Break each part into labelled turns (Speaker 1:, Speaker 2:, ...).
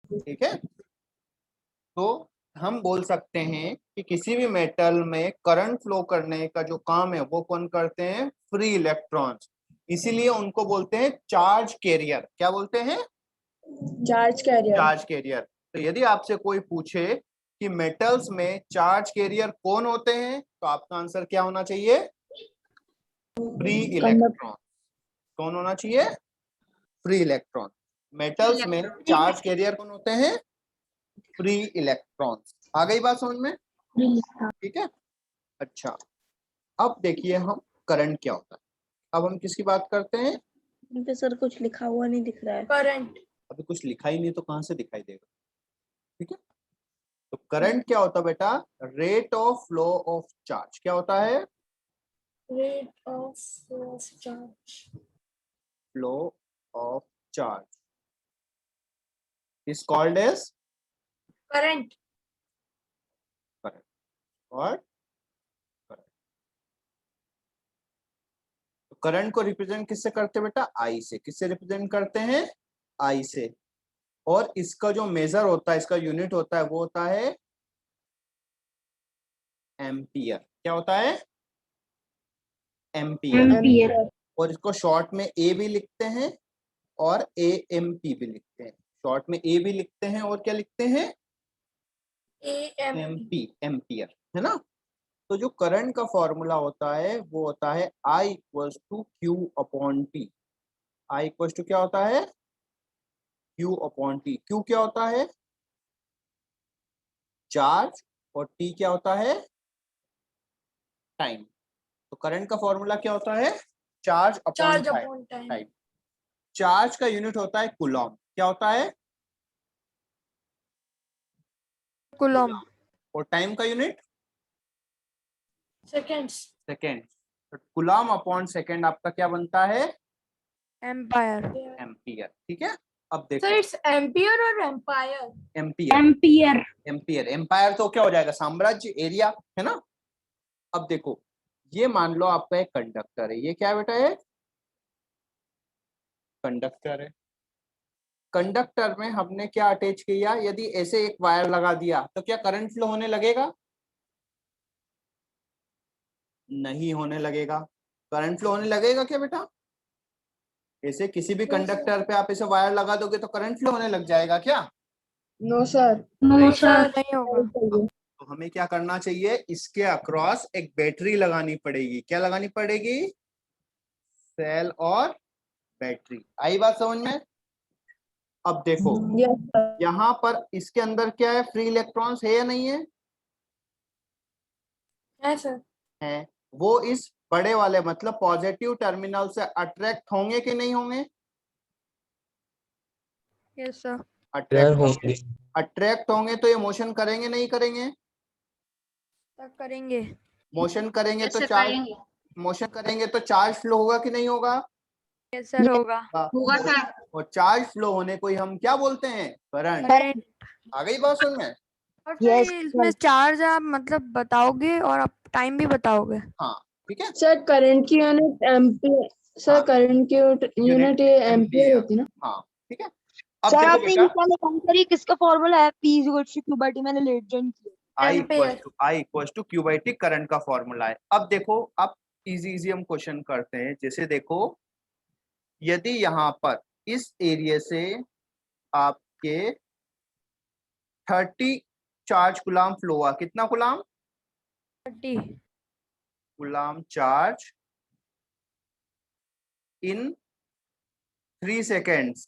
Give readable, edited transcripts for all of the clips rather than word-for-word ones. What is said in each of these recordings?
Speaker 1: ठीक है, तो हम बोल सकते हैं कि किसी भी मेटल में करंट फ्लो करने का जो काम है वो कौन करते हैं? Free electrons. इसीलिए उनको बोलते हैं चार्ज कैरियर। क्या बोलते हैं?
Speaker 2: Charge carrier.
Speaker 1: Charge carrier. तो यदि आपसे कोई पूछे कि मेटल्स में चार्ज कैरियर कौन होते हैं, तो आपका आंसर क्या होना चाहिए? Free electron. कौन होना चाहिए? Free electron. मेटल्स में चार्ज कैरियर कौन होते हैं? Free electrons. आ गई बात समझ में? ठीक है, अच्छा अब देखिए हम करंट क्या होता है। अब हम किसकी बात करते हैं?
Speaker 2: पे सर कुछ लिखा हुआ नहीं दिख रहा है। करंट।
Speaker 1: अभी कुछ लिखा ही नहीं तो कहां से दिखाई देगा? ठीक है, तो करंट क्या होता है बेटा? Rate of flow of charge. क्या होता है?
Speaker 2: Rate of charge.
Speaker 1: Flow of charge is called as
Speaker 2: current.
Speaker 1: Current. और करंट को रिप्रेजेंट किससे करते हैं बेटा? आई से। किससे रिप्रेजेंट करते हैं? आई से। और इसका जो मेजर होता है, इसका यूनिट होता है, वो होता है एम्पियर। क्या होता है? एम्पियर। और इसको शॉर्ट में ए भी लिखते हैं और ए एम पी भी लिखते हैं। शॉर्ट में ए भी लिखते हैं और क्या लिखते हैं? एम पी, एम्पियर, है ना। तो जो करंट का फॉर्मूला होता है वो होता है I equals to Q upon T. I equals to क्या होता है? Q upon T. क्यू क्या होता है? चार्ज। और टी क्या होता है? टाइम। तो करंट का फॉर्मूला क्या होता है? Charge upon time. चार्ज का यूनिट होता है कूलॉम। क्या होता है?
Speaker 2: कूलॉम।
Speaker 1: और टाइम का यूनिट?
Speaker 2: सेकेंड्स।
Speaker 1: सेकेंड। तो कूलॉम अपॉन सेकेंड आपका क्या बनता है?
Speaker 2: एम्पायर।
Speaker 1: एम्पियर। ठीक है, अब देखो।
Speaker 2: सर इट्स एम्पियर और empire?
Speaker 1: Ampere.
Speaker 2: Ampere.
Speaker 1: Ampere. Empire तो क्या हो जाएगा? साम्राज्य, एरिया, है ना। अब देखो, ये मान लो आपका एक कंडक्टर है। ये क्या बेटा है? कंडक्टर है। कंडक्टर में हमने क्या अटैच किया? यदि ऐसे एक वायर लगा दिया तो क्या करंट फ्लो होने लगेगा? नहीं होने लगेगा। करंट फ्लो होने लगेगा क्या बेटा? ऐसे किसी भी कंडक्टर पे आप ऐसे वायर लगा दोगे तो करंट फ्लो होने लग जाएगा क्या?
Speaker 2: No sir.
Speaker 1: नहीं
Speaker 2: सर नहीं होगा।
Speaker 1: तो हमें क्या करना चाहिए? इसके अक्रॉस एक बैटरी लगानी पड़ेगी। क्या लगानी पड़ेगी? सेल और बैटरी। आई बात समझ में? अब देखो, यहाँ पर इसके अंदर क्या है? फ्री इलेक्ट्रॉन्स है या नहीं है?
Speaker 2: है सर।
Speaker 1: है। वो इस बड़े वाले मतलब पॉजिटिव टर्मिनल से अट्रैक्ट होंगे कि नहीं होंगे?
Speaker 2: Yes sir.
Speaker 1: अट्रैक्ट होंगे। अट्रैक्ट होंगे तो ये मोशन करेंगे नहीं करेंगे?
Speaker 2: करेंगे।
Speaker 1: मोशन करेंगे तो चार्ज, मोशन करेंगे तो चार्ज फ्लो होगा कि नहीं होगा?
Speaker 2: यस सर होगा।
Speaker 1: होगा सर। और चार्ज फ्लो होने को ही हम क्या बोलते हैं? करंट।
Speaker 2: करंट।
Speaker 1: आ गई बात समझ में?
Speaker 2: और सर इसमें चार्ज आप मतलब बताओगे और आप टाइम भी बताओगे?
Speaker 1: हाँ, ठीक है।
Speaker 2: सर करंट की यूनिट एम्पियर। सर
Speaker 1: हाँ,
Speaker 2: करंट की यूनिट एम्पियर होती है ना?
Speaker 1: हाँ, ठीक है। अब
Speaker 3: सर
Speaker 1: देखो
Speaker 3: आपने
Speaker 1: बेटा,
Speaker 3: इंग्लिश वाले कौन करी? किसका फॉर्मूला है? P is equal to Q by T. मैंने लेट ज्वाइन किया।
Speaker 1: I equals to Q by T current का फॉर्मूला है। अब देखो, अब इजी इजी हम क्वेश्चन करते हैं। जैसे देखो, यदि यहाँ पर इस एरिया से आपके 30 चार्ज गुलाम फ्लो हुआ। कितना गुलाम?
Speaker 2: 30।
Speaker 1: गुलाम चार्ज इन 3 सेकेंड्स।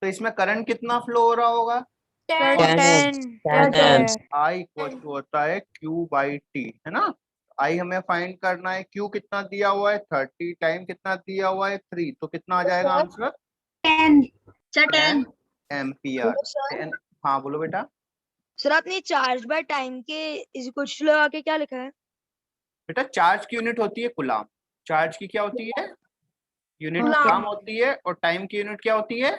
Speaker 1: तो इसमें करंट कितना फ्लो हो रहा होगा?
Speaker 2: 10।
Speaker 1: आई इक्वल टू होता है क्यू बाई टी, है ना। आई हमें फाइंड करना है। क्यू कितना दिया हुआ है? 30। टाइम कितना दिया हुआ है? 3। तो कितना आ जाएगा आंसर?
Speaker 3: 10। सर
Speaker 1: 10
Speaker 3: 10।
Speaker 1: एम्पियर।
Speaker 3: सर
Speaker 1: 10। हाँ बोलो बेटा।
Speaker 3: सर आपने चार्ज बाय टाइम के इज इक्वल टू लगा के क्या लिखा है?
Speaker 1: बेटा चार्ज की यूनिट होती है कुलाम। चार्ज की क्या होती है? यूनिट
Speaker 2: गुलाम।
Speaker 1: कुलाम होती है। और टाइम की यूनिट क्या होती है?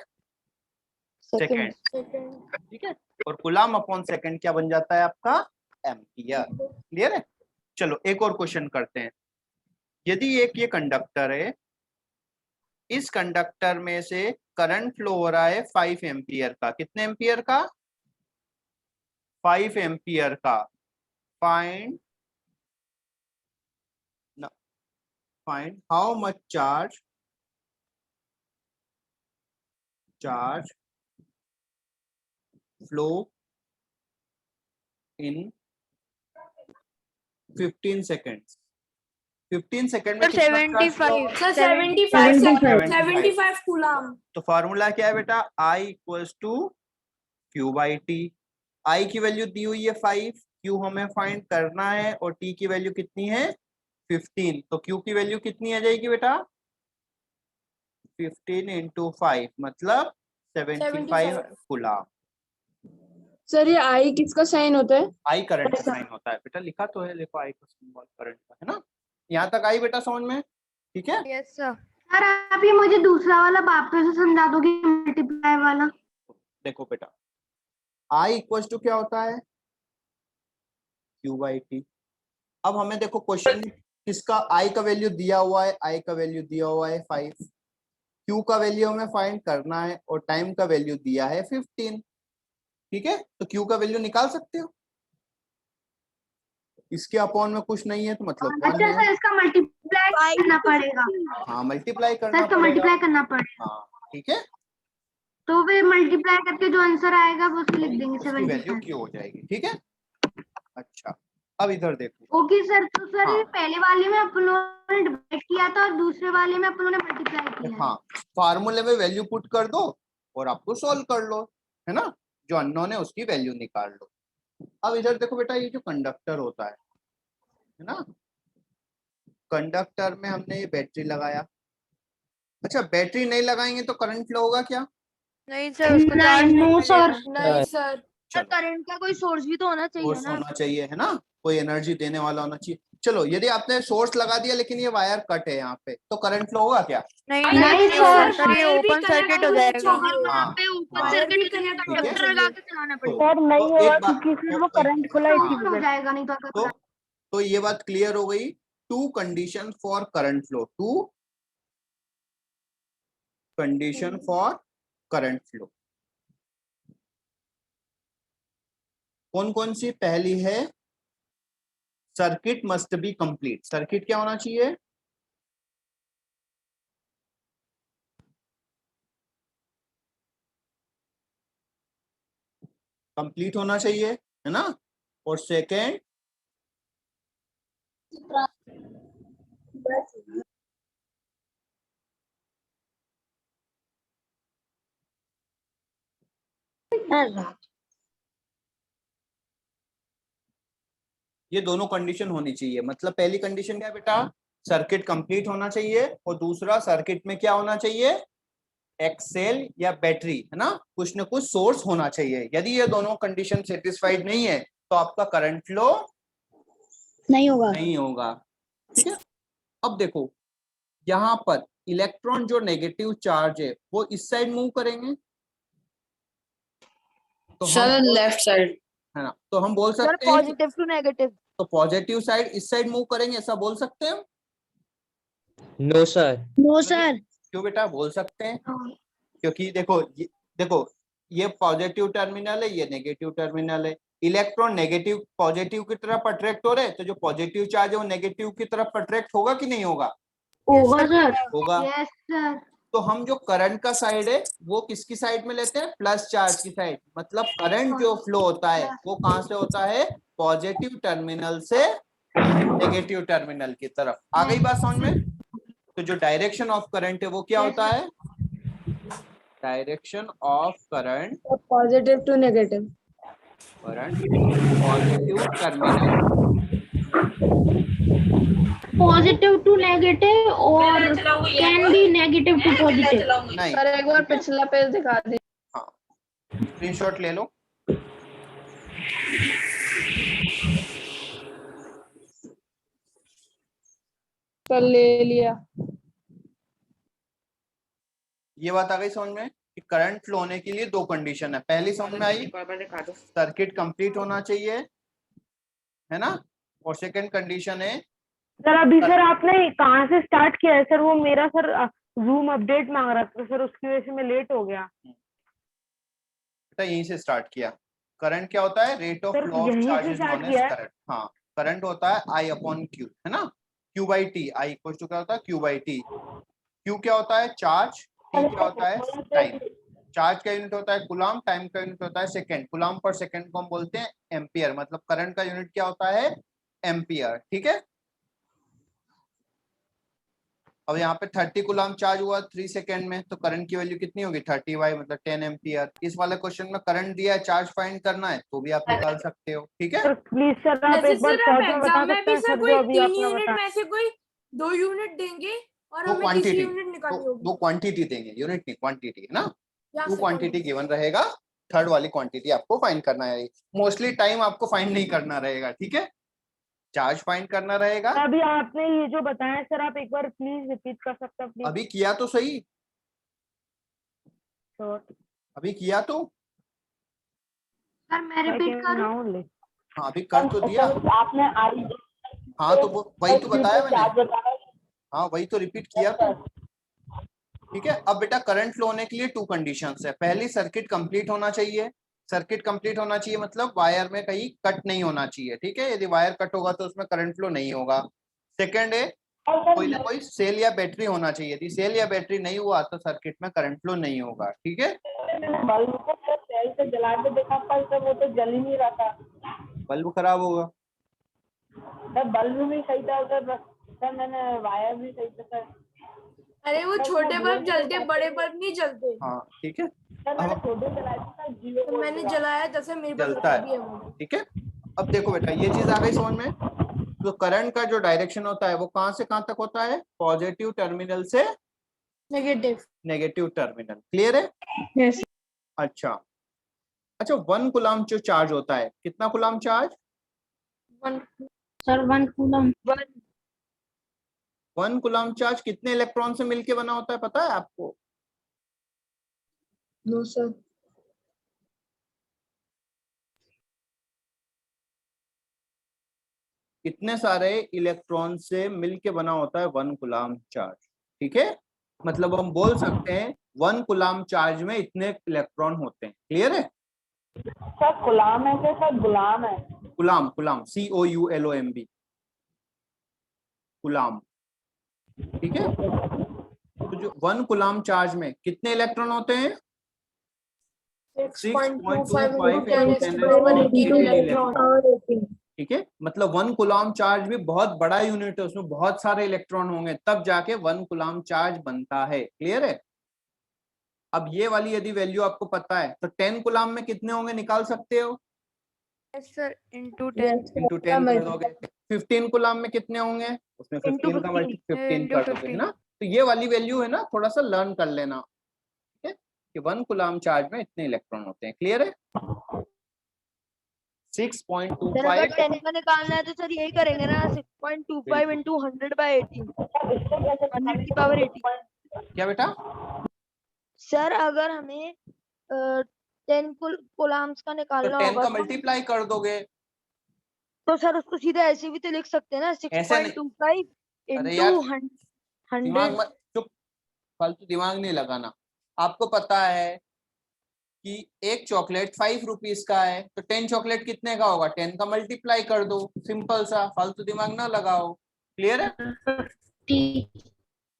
Speaker 1: सेकेंड।
Speaker 2: सेकंड।
Speaker 1: ठीक है, और कुलाम अपॉन सेकेंड क्या बन जाता है आपका? एम्पियर। क्लियर है? चलो एक और क्वेश्चन करते हैं। यदि एक ये कंडक्टर है इस कंडक्टर में से करंट फ्लो हो रहा है 5 एम्पियर का। कितने एम्पियर का? 5 एम्पियर का। Find how much charge flow in 15 seconds. 15 second में
Speaker 2: सर
Speaker 1: कितना चार्ज फ्लो?
Speaker 2: 75
Speaker 4: sir
Speaker 2: 75
Speaker 4: 75 coulomb.
Speaker 1: तो फार्मूला क्या है बेटा? I equals to Q by T. I की वैल्यू दी हुई है 5, Q हमें फाइंड करना है और T की वैल्यू कितनी है? 15। तो Q की वैल्यू कितनी आ जाएगी बेटा? 15 इंटू 5 मतलब 75 कूलम।
Speaker 4: सर ये आई किसका साइन होता है?
Speaker 1: I करंट का साइन होता है बेटा, लिखा तो है, देखो I का सिंबल करंट का है ना। यहाँ तक आई बेटा समझ में? ठीक है।
Speaker 2: Yes sir.
Speaker 5: सर आप ये मुझे दूसरा वाला वापस से समझा दोगे, मल्टीप्लाई वाला?
Speaker 1: देखो बेटा I इक्वल टू क्या होता है? Q by T. अब हमें देखो क्वेश्चन किसका I का वैल्यू दिया हुआ है, I का वैल्यू दिया हुआ है 5, Q का वैल्यू हमें फाइंड करना है और टाइम का वैल्यू दिया है 15। ठीक है, तो Q का वैल्यू निकाल सकते हो। इसके अपॉन में कुछ नहीं है तो मतलब 1
Speaker 5: अच्छा
Speaker 1: है।
Speaker 5: सर इसका मल्टीप्लाई करना पड़ेगा।
Speaker 1: हाँ मल्टीप्लाई
Speaker 5: सर
Speaker 1: करना
Speaker 5: इसका
Speaker 1: पड़ेगा।
Speaker 5: मल्टीप्लाई करना पड़ेगा।
Speaker 1: हाँ ठीक है,
Speaker 5: तो फिर मल्टीप्लाई करके जो आंसर आएगा वो उसको लिख देंगे
Speaker 1: उसकी वैल्यू
Speaker 5: 75।
Speaker 1: Q हो जाएगी। ठीक है, अच्छा अब इधर देखो।
Speaker 5: ओके सर, तो सर
Speaker 1: हाँ।
Speaker 5: ये पहले वाले में अपन लोगों ने डिवाइड किया था और दूसरे वाले में अपन लोगों ने मल्टीप्लाई किया है।
Speaker 1: हाँ, फार्मूले में वैल्यू पुट कर दो और आपको सॉल्व कर लो, है ना। जो अननोन है उसकी वैल्यू निकाल लो। अब इधर देखो बेटा, ये जो कंडक्टर होता है ना, कंडक्टर में हमने ये बैटरी लगाया। अच्छा, बैटरी नहीं लगाएंगे तो करंट फ्लो होगा क्या?
Speaker 2: नहीं सर, उसको चार्ज
Speaker 5: नो सर।
Speaker 4: नहीं सर।
Speaker 3: सर करंट का कोई सोर्स भी तो होना चाहिए
Speaker 1: सोर्स
Speaker 3: ना।
Speaker 1: होना चाहिए, है ना, कोई एनर्जी देने वाला होना चाहिए। चलो, यदि आपने सोर्स लगा दिया लेकिन ये वायर कट है यहाँ पे, तो करंट फ्लो होगा क्या?
Speaker 2: नहीं
Speaker 5: सर,
Speaker 2: सर, ये ओपन सर्किट हो जाएगा।
Speaker 1: हाँ,
Speaker 3: पे ओपन
Speaker 1: हाँ,
Speaker 3: सर्किट
Speaker 1: ठीक है।
Speaker 3: कंडक्टर लगा के चलाना
Speaker 1: तो,
Speaker 3: पड़ेगा।
Speaker 5: सर नहीं
Speaker 1: तो
Speaker 5: होगा
Speaker 1: एक बात,
Speaker 5: क्योंकि फिर वो
Speaker 1: तो,
Speaker 5: करंट खुला
Speaker 1: हाँ,
Speaker 5: इसी हो जाएगा, नहीं तो अगर
Speaker 1: तो ये बात क्लियर हो गई। Two condition for current flow, two condition for current flow कौन कौन सी? पहली है circuit must be complete. Circuit क्या होना चाहिए? कंप्लीट होना चाहिए, है ना। और सेकेंड, ये दोनों कंडीशन होनी चाहिए। मतलब पहली कंडीशन क्या है बेटा? सर्किट कंप्लीट होना चाहिए, और दूसरा सर्किट में क्या होना चाहिए? एक्सेल या बैटरी, है ना, कुछ न कुछ सोर्स होना चाहिए। यदि ये दोनों कंडीशन सेटिस्फाइड नहीं है तो आपका करंट फ्लो नहीं होगा। ठीक है। अब देखो, यहाँ पर इलेक्ट्रॉन जो नेगेटिव चार्ज है वो इस साइड मूव करेंगे, तो
Speaker 4: सर लेफ्ट साइड,
Speaker 1: है ना, तो हम बोल
Speaker 3: सर
Speaker 1: सकते हैं कि
Speaker 3: पॉजिटिव टू नेगेटिव।
Speaker 1: तो पॉजिटिव साइड इस साइड मूव करेंगे, ऐसा बोल सकते हैं हम?
Speaker 6: No sir.
Speaker 5: No sir.
Speaker 1: क्यों बेटा बोल सकते हैं? क्योंकि देखो ये पॉजिटिव टर्मिनल है, ये नेगेटिव टर्मिनल है। इलेक्ट्रॉन नेगेटिव पॉजिटिव की तरफ अट्रैक्ट हो रहे हैं, तो जो पॉजिटिव चार्ज है वो नेगेटिव की तरफ अट्रैक्ट होगा कि नहीं होगा?
Speaker 5: होगा सर।
Speaker 1: होगा।
Speaker 5: Yes sir.
Speaker 1: तो हम जो करंट का साइड है वो किसकी साइड में लेते हैं? प्लस चार्ज की साइड। मतलब करंट जो फ्लो होता है वो कहां से होता है? पॉजिटिव टर्मिनल से नेगेटिव टर्मिनल की तरफ। आ गई बात समझ में? तो जो डायरेक्शन ऑफ करंट है वो क्या होता है? Direction of current
Speaker 4: positive to negative.
Speaker 1: Positive terminal,
Speaker 5: positive to negative और can be negative to positive.
Speaker 1: नहीं,
Speaker 4: सर एक बार पिछला पेज दिखा दी।
Speaker 1: हाँ स्क्रीनशॉट ले लो।
Speaker 4: सर ले लिया।
Speaker 1: ये बात आ गई समझ में कि करंट फ्लो होने के लिए दो कंडीशन है। पहली समझ में आई, सर्किट कंप्लीट होना चाहिए, है ना। और सेकंड कंडीशन है
Speaker 7: सर अभी सर आपने कहाँ से स्टार्ट किया है सर? वो मेरा सर जूम अपडेट मांग रहा था सर, उसकी वजह से मैं लेट हो गया।
Speaker 1: बेटा यहीं से स्टार्ट किया। करंट क्या होता है? Rate of
Speaker 7: sir
Speaker 1: flow of
Speaker 7: यहीं
Speaker 1: चार्ज
Speaker 7: से
Speaker 1: इज
Speaker 7: स्टार्ट
Speaker 1: नोन एज
Speaker 7: किया है।
Speaker 1: करंट। हाँ, करंट होता है I अपॉन Q, है ना? Q by T, I equal to क्या होता है? Q by T. Q क्या होता है? चार्ज। T क्या होता है? टाइम। चार्ज का यूनिट होता है कूलम, टाइम का यूनिट होता है सेकंड। कूलम पर सेकंड को हम बोलते हैं एम्पियर, मतलब करंट का यूनिट क्या होता है? एम्पियर। ठीक है। अब यहाँ पे 30 कूलम चार्ज हुआ 3 सेकंड में, तो करंट की वैल्यू कितनी होगी? 30 वाई मतलब 10 एम्पियर। इस वाले क्वेश्चन में करंट दिया है, चार्ज फाइंड करना है, तो भी आप निकाल सकते हो। ठीक है।
Speaker 7: सर प्लीज सर आप
Speaker 8: जैसे
Speaker 7: एक बार
Speaker 8: सर आप
Speaker 7: शॉर्ट में बता
Speaker 8: एग्जाम में
Speaker 7: सकते
Speaker 8: भी
Speaker 7: हैं
Speaker 8: सर
Speaker 7: सर,
Speaker 8: कोई
Speaker 7: जो अभी
Speaker 8: 3
Speaker 7: आपने
Speaker 8: यूनिट
Speaker 7: बताया।
Speaker 8: में से कोई 2 यूनिट देंगे और
Speaker 1: दो
Speaker 8: हमें किसी
Speaker 1: क्वांटिटी,
Speaker 8: यूनिट निकालनी होगी।
Speaker 1: दो क्वांटिटी देंगे, यूनिट नहीं क्वांटिटी, है ना?
Speaker 8: यहाँ
Speaker 1: 2
Speaker 8: से
Speaker 1: क्वांटिटी गिवन रहेगा, थर्ड वाली क्वांटिटी आपको फाइंड करना है। मोस्टली टाइम आपको फाइंड नहीं करना रहेगा। ठीक है, चार्ज फाइंड करना रहेगा।
Speaker 7: अभी आपने ये जो बताया सर, आप एक बार प्लीज रिपीट कर सकते हैं प्लीज?
Speaker 1: अभी किया तो सही,
Speaker 7: तो
Speaker 1: अभी किया तो।
Speaker 5: सर मैं रिपीट करूं?
Speaker 1: हाँ अभी कर तो दिया।
Speaker 7: आपने आई
Speaker 1: हाँ तो वही तो बताया मैंने। हाँ वही तो रिपीट किया तो। ठीक है। अब बेटा करंट फ्लो होने के लिए 2 कंडीशंस है। पहली, सर्किट कंप्लीट होना चाहिए। सर्किट कंप्लीट होना चाहिए मतलब वायर में कहीं कट नहीं होना चाहिए। ठीक है, यदि वायर कट होगा तो उसमें करंट फ्लो नहीं होगा। सेकंड है, कोई ना कोई सेल या बैटरी होना चाहिए। यदि सेल या बैटरी नहीं हुआ तो सर्किट में करंट फ्लो नहीं होगा। ठीक है।
Speaker 7: बल्ब को सेल से जला के देखा पर सर वो तो जल ही नहीं रहा था।
Speaker 1: बल्ब खराब होगा।
Speaker 7: सर बल्ब भी सही था सर मैंने वायर भी सही था सर।
Speaker 8: अरे वो छोटे बल्ब जलते, बड़े बल्ब नहीं जलते।
Speaker 1: हाँ ठीक है।
Speaker 7: सर मैंने छोटे जलाए थे सर, जीरो
Speaker 8: तो मैंने जलाया, जैसे मेरे पास
Speaker 1: जलता
Speaker 8: अभी
Speaker 1: है।
Speaker 8: वो।
Speaker 1: ठीक है। अब देखो बेटा ये चीज आ गई समझ में। तो करंट का जो डायरेक्शन होता है वो कहां से कहां तक होता है? पॉजिटिव टर्मिनल से
Speaker 8: नेगेटिव।
Speaker 1: Negative terminal. क्लियर है?
Speaker 4: यस
Speaker 1: अच्छा अच्छा, 1 कूलम जो चार्ज होता है, कितना coulomb charge?
Speaker 5: Sir 1 coulomb
Speaker 1: 1 coulomb charge कितने इलेक्ट्रॉन से मिलके बना होता है पता है आपको?
Speaker 4: नो सर
Speaker 1: कितने सारे इलेक्ट्रॉन से मिलके बना होता है 1 कूलम चार्ज। ठीक है, मतलब हम बोल सकते हैं 1 कूलम चार्ज में इतने इलेक्ट्रॉन होते हैं। क्लियर है?
Speaker 7: सर गुलाम है क्या सर? गुलाम है।
Speaker 1: Coulomb, coulomb COULOMB, coulomb. ठीक है, तो जो 1 कूलम चार्ज में कितने इलेक्ट्रॉन होते हैं? 6.25 इलेक्ट्रॉन। ठीक है, मतलब 1 कूलम चार्ज भी बहुत बड़ा यूनिट है, उसमें बहुत सारे इलेक्ट्रॉन होंगे तब जाके 1 कूलम चार्ज बनता है। क्लियर है? अब ये वाली यदि वैल्यू आपको पता है तो 10 कूलम में कितने होंगे निकाल सकते हो?
Speaker 2: सर इंटू 10
Speaker 1: इंटू 10 कर दोगे। 15 कूलम में कितने होंगे? उसमें 15 का मल्टी 15 कर दोगे, है ना? तो ये वाली वैल्यू है ना, थोड़ा सा लर्न कर लेना। ठीक है, कि 1 कूलम चार्ज में इतने इलेक्ट्रॉन होते हैं। क्लियर है?
Speaker 3: सर अगर
Speaker 1: 6.25
Speaker 3: 10 का निकालना है तो सर यही करेंगे ना, 6.25 इंटू 100/18, 100 की पावर 18।
Speaker 1: क्या बेटा?
Speaker 3: सर अगर हमें 10 कूलम्स का
Speaker 1: तो
Speaker 3: निकालना
Speaker 1: 10
Speaker 3: होगा
Speaker 1: का मल्टीप्लाई कर दोगे।
Speaker 3: तो सर उसको सीधा ऐसे भी तो लिख सकते हैं ना,
Speaker 1: ऐसे नहीं।
Speaker 3: 6.25
Speaker 1: अरे
Speaker 3: इंटू
Speaker 1: यार
Speaker 3: 100।
Speaker 1: दिमाग में चुप, फालतू दिमाग नहीं लगाना। आपको पता है कि एक चॉकलेट 5 रुपीज का है, तो 10 चॉकलेट कितने का होगा? 10 का मल्टीप्लाई कर दो, सिंपल सा, फालतू दिमाग ना लगाओ। क्लियर है?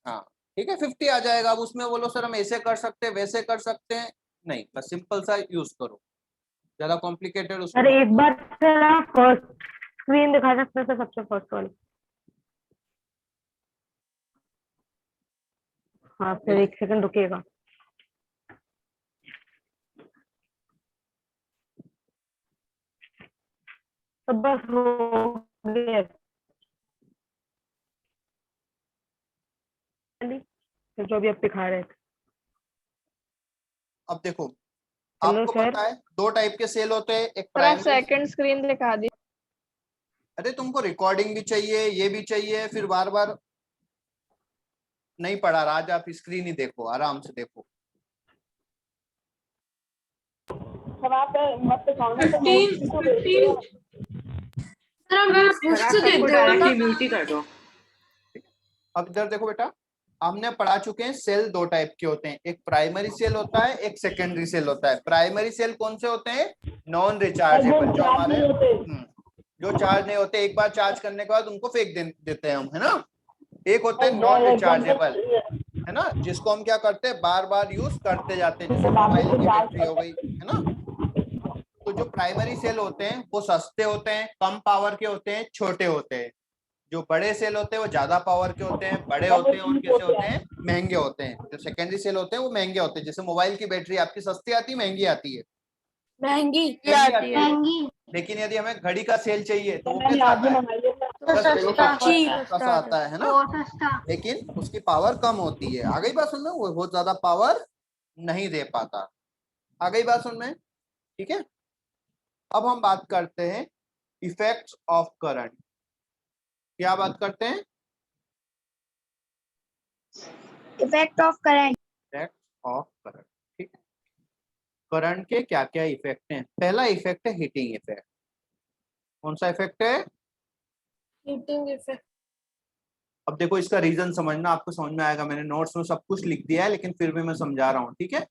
Speaker 1: हाँ ठीक है, 50 आ जाएगा। अब उसमें बोलो सर हम ऐसे कर सकते हैं वैसे कर सकते हैं, नहीं, बस सिंपल सा यूज करो, ज्यादा कॉम्प्लिकेटेड उसको।
Speaker 7: अरे एक बार सर आप फर्स्ट स्क्रीन दिखा सकते हैं सबसे फर्स्ट वाली? हाँ सर एक सेकंड रुकिएगा। तो बस हो गया जो अभी आप दिखा रहे थे।
Speaker 1: अब देखो
Speaker 7: हेलो
Speaker 1: आपको
Speaker 7: सर।
Speaker 1: पता है 2 टाइप के सेल होते हैं, एक
Speaker 4: सर आप
Speaker 1: प्राइमरी।
Speaker 4: सेकंड स्क्रीन दिखा दी।
Speaker 1: अरे तुमको रिकॉर्डिंग भी चाहिए, ये भी चाहिए, फिर बार बार नहीं पढ़ा रहा। आज आप स्क्रीन ही देखो, आराम से देखो।
Speaker 7: सर आप मत दिखाओ
Speaker 5: सर
Speaker 8: सर आप खुद से देते हो ना।
Speaker 1: अब इधर देखो बेटा, हमने पढ़ा चुके हैं सेल दो टाइप के होते हैं, एक प्राइमरी सेल होता है, एक सेकेंडरी सेल होता है। प्राइमरी सेल कौन से होते हैं? नॉन रिचार्जेबल, जो हमारे जो चार्ज नहीं होते, एक बार चार्ज करने के बाद उनको फेंक देते हैं हम, है ना। एक होता है नॉन रिचार्जेबल, है ना, जिसको हम क्या करते हैं, बार बार यूज करते जाते हैं, जैसे मोबाइल की बैटरी हो गई, है ना। तो जो प्राइमरी सेल होते हैं वो सस्ते होते हैं, कम पावर के होते हैं, छोटे होते हैं। जो बड़े सेल होते हैं वो ज्यादा पावर के होते हैं, बड़े होते हैं, और कैसे होते हैं, महंगे होते हैं। जो सेकेंडरी सेल होते हैं वो महंगे होते हैं। जैसे मोबाइल की बैटरी आपकी सस्ती आती है, महंगी आती है?
Speaker 8: महंगी
Speaker 1: आती है।
Speaker 5: महंगी
Speaker 1: लेकिन यदि हमें घड़ी का सेल चाहिए तो वो
Speaker 7: मैंने
Speaker 1: कैसा
Speaker 7: आज
Speaker 1: आता है?
Speaker 7: मंगाई है।
Speaker 5: तो सस्ता
Speaker 1: सस्ता आता है ना।
Speaker 5: और सस्ता।
Speaker 1: लेकिन उसकी पावर कम होती है। आ गई बात समझ में? वो बहुत ज्यादा पावर नहीं दे पाता। आ गई बात समझ में? ठीक है। अब हम बात करते हैं इफेक्ट्स ऑफ करंट। क्या बात करते हैं?
Speaker 5: Effect of current.
Speaker 1: Effect of current. ठीक है। करंट के क्या क्या इफेक्ट हैं? पहला इफेक्ट है हीटिंग इफेक्ट। कौन सा इफेक्ट है?
Speaker 8: Heating effect.
Speaker 1: अब देखो इसका रीजन समझना, आपको समझ में आएगा। मैंने नोट्स में सब कुछ लिख दिया है, लेकिन फिर भी मैं समझा रहा हूँ, ठीक है।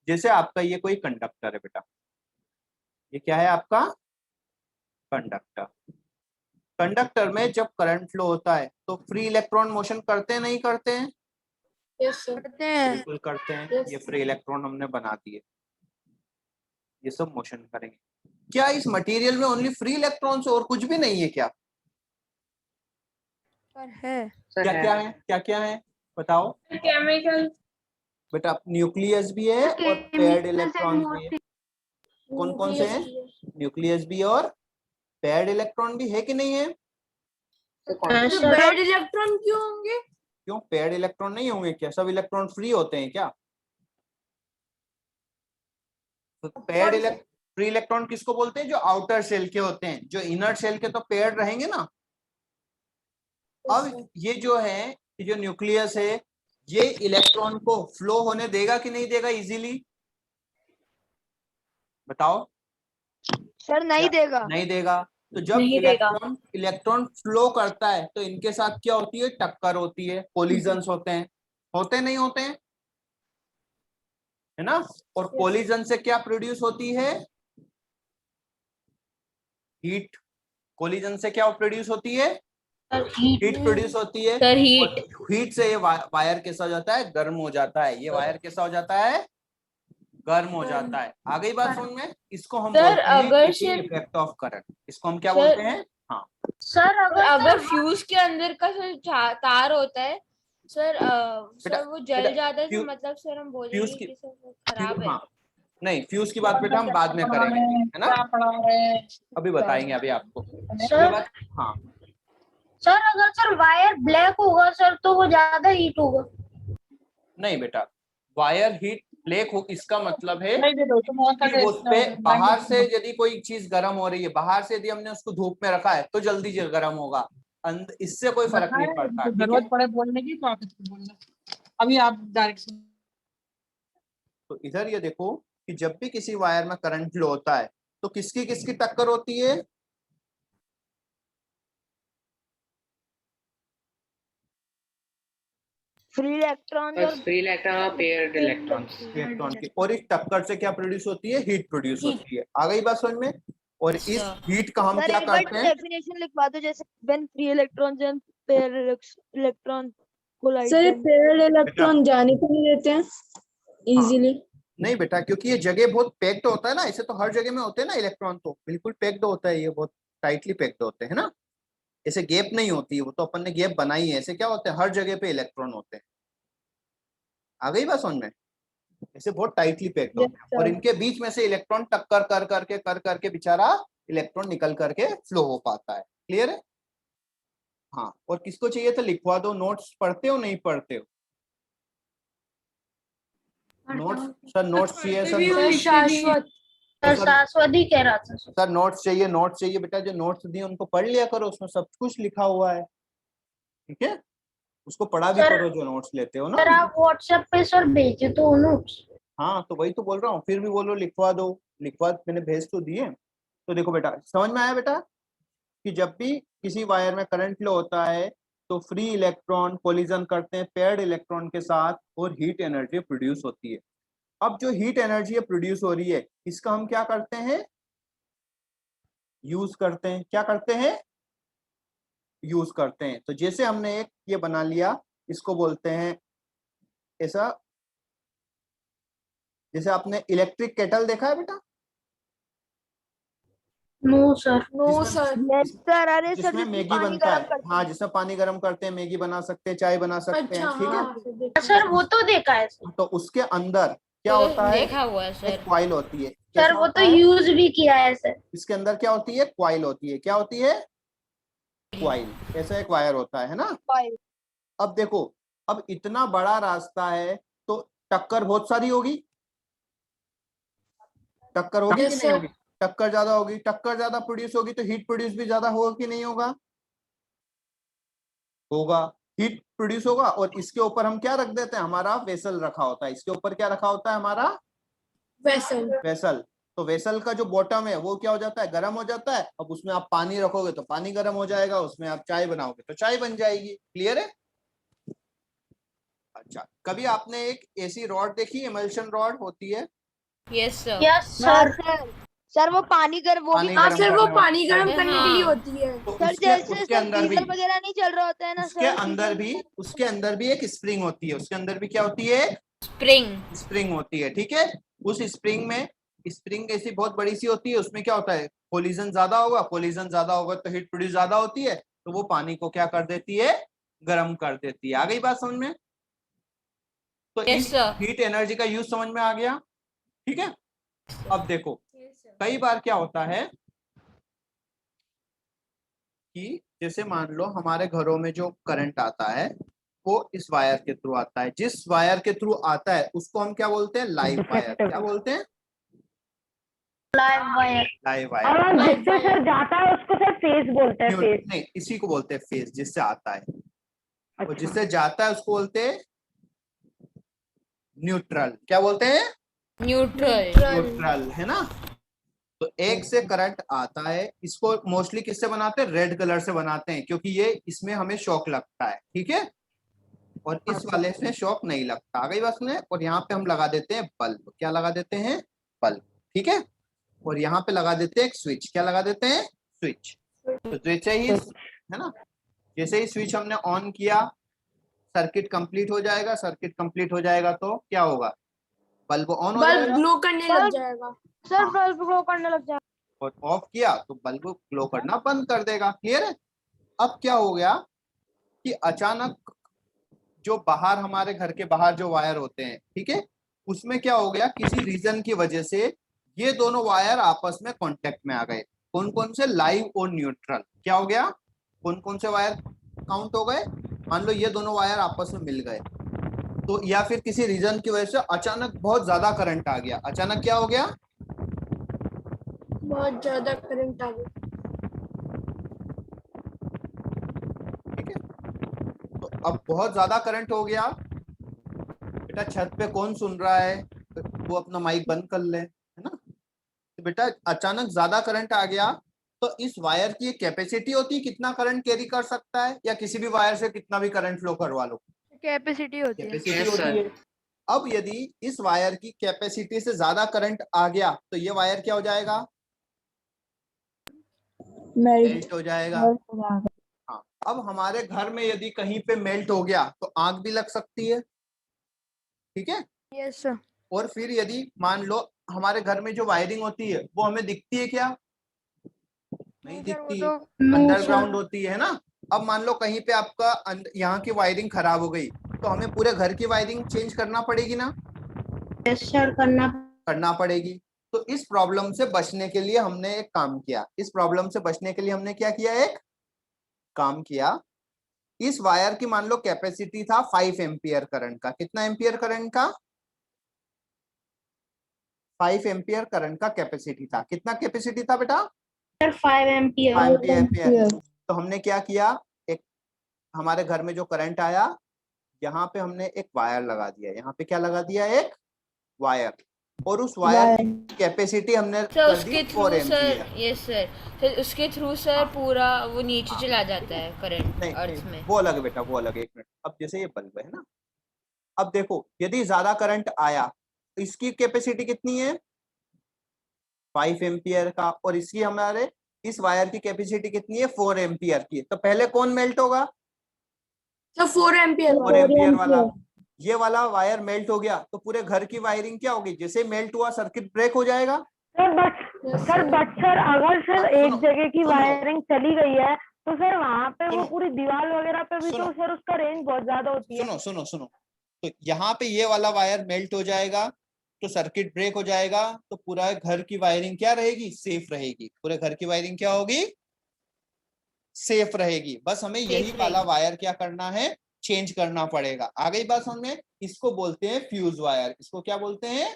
Speaker 1: जैसे आपका ये कोई कंडक्टर है बेटा, ये क्या है आपका? कंडक्टर। कंडक्टर में जब करंट फ्लो होता है तो फ्री इलेक्ट्रॉन मोशन करते हैं, नहीं करते हैं?
Speaker 8: Yes sir.
Speaker 2: करते हैं।
Speaker 1: बिल्कुल करते हैं। ये फ्री इलेक्ट्रॉन हमने बना दिए, ये सब मोशन करेंगे। क्या इस मटेरियल में ओनली फ्री इलेक्ट्रॉन्स और कुछ भी नहीं है क्या?
Speaker 2: पर है।
Speaker 1: क्या क्या है? क्या क्या है बताओ
Speaker 8: केमिकल।
Speaker 1: बेटा। न्यूक्लियस भी है और पेयर्ड इलेक्ट्रॉन भी है। कौन कौन से हैं? न्यूक्लियस भी और पेयर्ड इलेक्ट्रॉन भी है कि नहीं है?
Speaker 8: पेयर्ड इलेक्ट्रॉन क्यों होंगे?
Speaker 1: क्यों पेयर्ड इलेक्ट्रॉन नहीं होंगे क्या? सब इलेक्ट्रॉन फ्री होते हैं क्या? तो पेयर्ड फ्री इलेक्ट्रॉन किसको बोलते हैं? जो आउटर सेल के होते हैं। जो इनर सेल के तो पेयर्ड रहेंगे ना। अब ये जो है, ये जो न्यूक्लियस है, ये इलेक्ट्रॉन को फ्लो होने देगा कि नहीं देगा इजीली? बताओ।
Speaker 3: सर नहीं देगा।
Speaker 1: नहीं देगा। तो जब इलेक्ट्रॉन फ्लो करता है तो इनके साथ क्या होती है? टक्कर होती है, कोलिजन्स होते हैं। होते नहीं होते हैं, है ना। और कोलिजन से क्या प्रोड्यूस होती है? हीट। कोलिजन से क्या प्रोड्यूस होती है? हीट प्रोड्यूस होती है।
Speaker 8: Sir heat.
Speaker 1: हीट से ये वायर कैसा हो जाता है? गर्म हो जाता है। ये वायर कैसा हो जाता है? गर्म हो जाता है। आ गई बात समझ में? इसको हम बोलते हैं इफेक्ट ऑफ करंट। इसको हम क्या बोलते हैं? हाँ
Speaker 5: सर
Speaker 8: अगर फ्यूज के अंदर का सर तार होता है सर, सर वो जल जाता है तो मतलब सर हम बोलेंगे कि सर वो खराब है।
Speaker 1: हाँ नहीं, फ्यूज की बात बेटा हम बाद में करेंगे, है ना। अभी बताएंगे अभी आपको। हाँ
Speaker 5: सर अगर सर वायर ब्लैक होगा सर तो वो ज्यादा हीट होगा।
Speaker 1: नहीं बेटा, वायर हीट ब्लैक हो इसका मतलब है कि उस पे बाहर से यदि कोई चीज गर्म हो रही है, बाहर से यदि हमने उसको धूप में रखा है तो जल्दी गर्म होगा। इससे कोई फर्क नहीं पड़ता।
Speaker 9: जरूरत पड़े बोलने की तो आप इसको बोलना। अभी आप डायरेक्ट।
Speaker 1: तो इधर ये देखो कि जब भी किसी वायर में करंट फ्लो होता है तो किसकी किसकी टक्कर होती है?
Speaker 3: फ्री इलेक्ट्रॉन और
Speaker 6: पेयर्ड इलेक्ट्रॉन्स।
Speaker 1: इलेक्ट्रॉन की। और इस टक्कर से क्या प्रोड्यूस होती है? हीट प्रोड्यूस होती है। आ गई बात समझ में? और इस हीट का हम
Speaker 3: सर
Speaker 1: क्या
Speaker 3: एक बार
Speaker 1: करते हैं?
Speaker 3: डेफिनेशन लिखवा दो, जैसे when free electrons and pair electron collide.
Speaker 4: Sir paired electron जाने को नहीं देते हैं इजीली।
Speaker 1: नहीं बेटा, क्योंकि ये जगह बहुत पैक्ड होता है ना। ऐसे तो हर जगह में होते हैं ना इलेक्ट्रॉन, तो बिल्कुल पैक्ड होता है, ये बहुत टाइटली पैक्ड होते हैं ना। ऐसे गैप नहीं होती है, वो तो अपन ने गैप बनाई है। ऐसे क्या होते हैं, हर जगह पे इलेक्ट्रॉन होते हैं। आ गई बात समझ में? ऐसे बहुत टाइटली पैक्ड होते हैं और इनके बीच में से इलेक्ट्रॉन टक्कर कर करके बेचारा इलेक्ट्रॉन निकल करके फ्लो हो पाता है। क्लियर है? हाँ। और किसको चाहिए तो लिखवा दो। नोट्स पढ़ते हो नहीं पढ़ते हो? नोट्स सर, नोट्स चाहिए सर।
Speaker 8: शाश्वत।
Speaker 5: शाश्वती कह रहा था
Speaker 1: सर नोट्स चाहिए, नोट्स चाहिए बेटा। जो नोट्स दिए उनको पढ़ लिया करो, उसमें सब कुछ लिखा हुआ है, ठीक है। उसको पढ़ा भी करो जो नोट्स लेते हो ना।
Speaker 5: सर आप व्हाट्सएप पे सर भेजे तो नोट्स।
Speaker 1: हाँ तो वही तो बोल रहा हूँ, फिर भी बोलो लिखवा दो। लिखवा मैंने भेज तो दिए। तो देखो बेटा, समझ में आया बेटा कि जब भी किसी वायर में करंट फ्लो होता है तो फ्री इलेक्ट्रॉन कोलिजन करते हैं पेयर्ड इलेक्ट्रॉन के साथ और हीट एनर्जी प्रोड्यूस होती है। अब जो हीट एनर्जी प्रोड्यूस हो रही है इसका हम क्या करते हैं, यूज करते हैं। क्या करते हैं, यूज करते हैं। तो जैसे हमने एक ये बना लिया, इसको बोलते हैं ऐसा, जैसे आपने इलेक्ट्रिक केटल देखा है बेटा?
Speaker 5: No sir.
Speaker 8: No sir.
Speaker 3: Yes sir. अरे सर
Speaker 1: जिसमें मैगी बनता है, हाँ जिसमें पानी गर्म करते हैं, मैगी बना सकते हैं, चाय बना सकते हैं, ठीक है।
Speaker 5: सर वो तो देखा है सर।
Speaker 1: तो उसके अंदर क्या होता है,
Speaker 8: देखा हुआ है
Speaker 1: एक
Speaker 8: सर।
Speaker 1: क्वाइल होती है।
Speaker 5: सर
Speaker 1: कैसा
Speaker 5: वो
Speaker 1: होता
Speaker 5: तो
Speaker 1: है?
Speaker 5: यूज भी किया है सर।
Speaker 1: इसके अंदर क्या होती है, क्वाइल होती है। क्या होती है, क्वाइल। ऐसा एक वायर होता है ना। अब देखो, अब इतना बड़ा रास्ता है तो टक्कर बहुत सारी होगी, टक्कर होगी कि नहीं होगी? टक्कर ज्यादा होगी, टक्कर ज्यादा प्रोड्यूस होगी तो हीट प्रोड्यूस भी ज्यादा होगा कि नहीं होगा? होगा, हीट प्रोड्यूस होगा। और इसके ऊपर हम क्या रख देते हैं, हमारा वेसल रखा होता है। इसके ऊपर क्या रखा होता है, हमारा वेसल। तो वेसल का जो बॉटम है वो क्या हो जाता है, गर्म हो जाता है। अब उसमें आप पानी रखोगे तो पानी गर्म हो जाएगा, उसमें आप चाय बनाओगे तो चाय बन जाएगी। क्लियर है? अच्छा, कभी आपने एक ऐसी रॉड देखी, इमल्शन रॉड होती है?
Speaker 8: Yes sir.
Speaker 5: Yes sir.
Speaker 3: Sir वो पानी गर्म, वो भी
Speaker 1: हाँ सर, वो पानी
Speaker 9: गर्म करने के लिए होती है।
Speaker 1: तो
Speaker 3: सर
Speaker 1: उसके,
Speaker 3: जैसे
Speaker 1: उसके
Speaker 3: सर
Speaker 1: अंदर भी,
Speaker 3: डीजल वगैरह नहीं चल रहा होता है ना
Speaker 1: उसके
Speaker 3: सर,
Speaker 1: अंदर भी, उसके अंदर भी एक स्प्रिंग होती है। उसके अंदर भी क्या होती है,
Speaker 8: स्प्रिंग।
Speaker 1: स्प्रिंग होती है, ठीक है। उस स्प्रिंग में, स्प्रिंग ऐसी बहुत बड़ी सी होती है, उसमें क्या होता है, कोलिजन ज्यादा होगा, कोलिजन ज्यादा होगा तो हीट प्रोड्यूस ज्यादा होती है, तो वो पानी को क्या कर देती है, गर्म कर देती है। आ गई बात समझ में? तो
Speaker 8: Yes,
Speaker 1: इस
Speaker 8: sir.
Speaker 1: हीट एनर्जी का यूज समझ में आ गया, ठीक है। अब देखो, कई बार क्या होता है कि जैसे मान लो हमारे घरों में जो करंट आता है वो इस वायर के थ्रू आता है। जिस वायर के थ्रू आता है उसको हम क्या बोलते हैं, लाइव वायर। क्या बोलते हैं,
Speaker 5: लाइव वायर।
Speaker 1: Live wire.
Speaker 7: और जिससे सर जाता है उसको सर फेस बोलते हैं, फेस।
Speaker 1: नहीं, इसी को बोलते हैं फेज, जिससे आता है। और
Speaker 7: अच्छा।
Speaker 1: जिससे जाता है उसको बोलते हैं न्यूट्रल। क्या बोलते हैं,
Speaker 8: न्यूट्रल।
Speaker 1: न्यूट्रल, है ना। तो एक से करंट आता है, इसको मोस्टली किससे बनाते हैं, रेड कलर से बनाते हैं, क्योंकि ये इसमें हमें शॉक लगता है, ठीक है। और इस वाले से शॉक नहीं लगता। आ गई बात में। और यहाँ पे हम लगा देते हैं बल्ब। क्या लगा देते हैं, बल्ब, ठीक है। और यहाँ पे लगा देते हैं एक स्विच। क्या लगा देते हैं, स्विच। तो जैसे ही, है ना, जैसे ही स्विच हमने ऑन किया सर्किट कंप्लीट हो जाएगा। सर्किट कंप्लीट हो जाएगा तो क्या होगा, बल्ब ऑन हो जाएगा,
Speaker 9: ग्लो करने लग जाएगा।
Speaker 3: सर बल्ब ग्लो करने लग जाए।
Speaker 1: और ऑफ किया तो बल्ब ग्लो करना बंद कर देगा। क्लियर है? अब क्या हो गया कि अचानक जो बाहर, हमारे घर के बाहर जो वायर होते हैं, ठीक है, उसमें क्या हो गया, किसी रीजन की वजह से ये दोनों वायर आपस में कांटेक्ट में आ गए। कौन कौन से, लाइव और न्यूट्रल। क्या हो गया, कौन कौन से वायर काउंट हो गए, मान लो ये दोनों वायर आपस में मिल गए तो, या फिर किसी रीजन की वजह से अचानक बहुत ज्यादा करंट आ गया। अचानक क्या हो गया,
Speaker 9: बहुत ज्यादा करंट आ गया।
Speaker 1: ठीक है। तो अब बहुत ज्यादा करंट हो गया, बेटा छत पे कौन सुन रहा है, वो अपना माइक बंद कर ले, है ना। तो बेटा अचानक ज्यादा करंट आ गया तो इस वायर की कैपेसिटी होती है कितना करंट कैरी कर सकता है, या किसी भी वायर से कितना भी करंट फ्लो करवा लो,
Speaker 2: कैपेसिटी होती है।
Speaker 1: कैपेसिटी
Speaker 6: Yes,
Speaker 1: होती
Speaker 6: sir.
Speaker 1: है। अब यदि इस वायर की कैपेसिटी से ज्यादा करंट आ गया तो ये वायर क्या हो जाएगा, मेल्ट हो जाएगा। हाँ, अब हमारे घर में यदि कहीं पे मेल्ट हो गया तो आग भी लग सकती है, ठीक है।
Speaker 2: Yes sir.
Speaker 1: और फिर यदि मान लो हमारे घर में जो वायरिंग होती है वो हमें दिखती है क्या, नहीं
Speaker 2: सर, वो
Speaker 1: दिखती,
Speaker 2: तो
Speaker 1: अंडरग्राउंड होती है ना। अब मान लो कहीं पे आपका यहाँ की वायरिंग खराब हो गई तो हमें पूरे घर की वायरिंग चेंज करना पड़ेगी ना,
Speaker 5: यस सर,
Speaker 1: करना पड़ेगी। तो इस प्रॉब्लम से बचने के लिए हमने एक काम किया। इस प्रॉब्लम से बचने के लिए हमने क्या किया, एक काम किया। इस वायर की मान लो कैपेसिटी था 5 एम्पियर करंट का। कितना एम्पियर करंट का, 5 एम्पियर करंट का कैपेसिटी था। कितना कैपेसिटी था बेटा,
Speaker 5: 5 एम्पियर।
Speaker 1: 5 एम्पियर। तो हमने क्या किया, एक हमारे घर में जो करंट आया यहाँ पे हमने एक वायर लगा दिया। यहाँ पे क्या लगा दिया, एक वायर। और उस वायर की कैपेसिटी हमने
Speaker 8: सर
Speaker 1: कर
Speaker 8: उसके
Speaker 1: दी
Speaker 8: through
Speaker 1: 4
Speaker 8: sir,
Speaker 1: ampere.
Speaker 8: Yes sir उसके थ्रू सर पूरा वो नीचे चला जाता है करंट
Speaker 1: नहीं
Speaker 8: अर्थ में।
Speaker 1: वो अलग है बेटा, वो अलग है। एक मिनट, अब जैसे ये बल्ब है ना, अब देखो यदि ज्यादा करंट आया, इसकी कैपेसिटी कितनी है 5 एम्पियर का, और इसकी हमारे इस वायर की कैपेसिटी कितनी है 4 एम्पियर की। तो पहले कौन मेल्ट होगा?
Speaker 4: तो 4 एम्पियर
Speaker 1: 4 एम्पियर वाला। ये वाला वायर मेल्ट हो गया तो पूरे घर की वायरिंग क्या होगी? जैसे मेल्ट हुआ सर्किट ब्रेक हो जाएगा।
Speaker 7: सर बट सर अगर सर
Speaker 1: हाँ,
Speaker 7: एक
Speaker 1: सुनो,
Speaker 7: जगह की
Speaker 1: सुन लो।
Speaker 7: वायरिंग चली गई है तो सर वहां पे वो
Speaker 1: सुनो।
Speaker 7: पूरी दीवार वगैरह पे भी
Speaker 1: सुनो।
Speaker 7: तो सर उसका रेंज बहुत ज्यादा होती है।
Speaker 1: सुनो सुनो सुनो, तो यहाँ पे ये वाला वायर मेल्ट हो जाएगा तो सर्किट ब्रेक हो जाएगा, तो पूरा घर की वायरिंग क्या रहेगी? सेफ रहेगी। पूरे घर की वायरिंग क्या होगी? सेफ रहेगी। बस हमें यही वाला वायर क्या करना है? चेंज करना पड़ेगा। आ गई बात समझ में? इसको बोलते हैं फ्यूज वायर। इसको क्या बोलते हैं?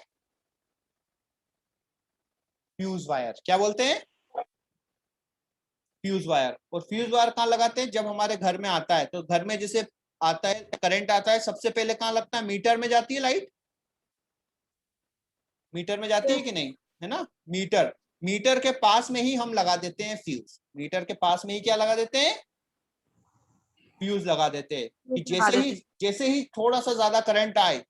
Speaker 1: Fuse wire. क्या बोलते हैं? Fuse wire. और फ्यूज वायर कहाँ लगाते हैं? जब हमारे घर में आता है, तो घर में जैसे आता है करंट आता है, सबसे पहले कहाँ लगता है? मीटर में जाती है लाइट। मीटर में जाती है कि नहीं? है ना, मीटर। मीटर के पास में ही हम लगा देते हैं फ्यूज। मीटर के पास में ही क्या लगा देते हैं? फ्यूज लगा देते हैं कि जैसे ही थोड़ा सा ज्यादा करंट आए,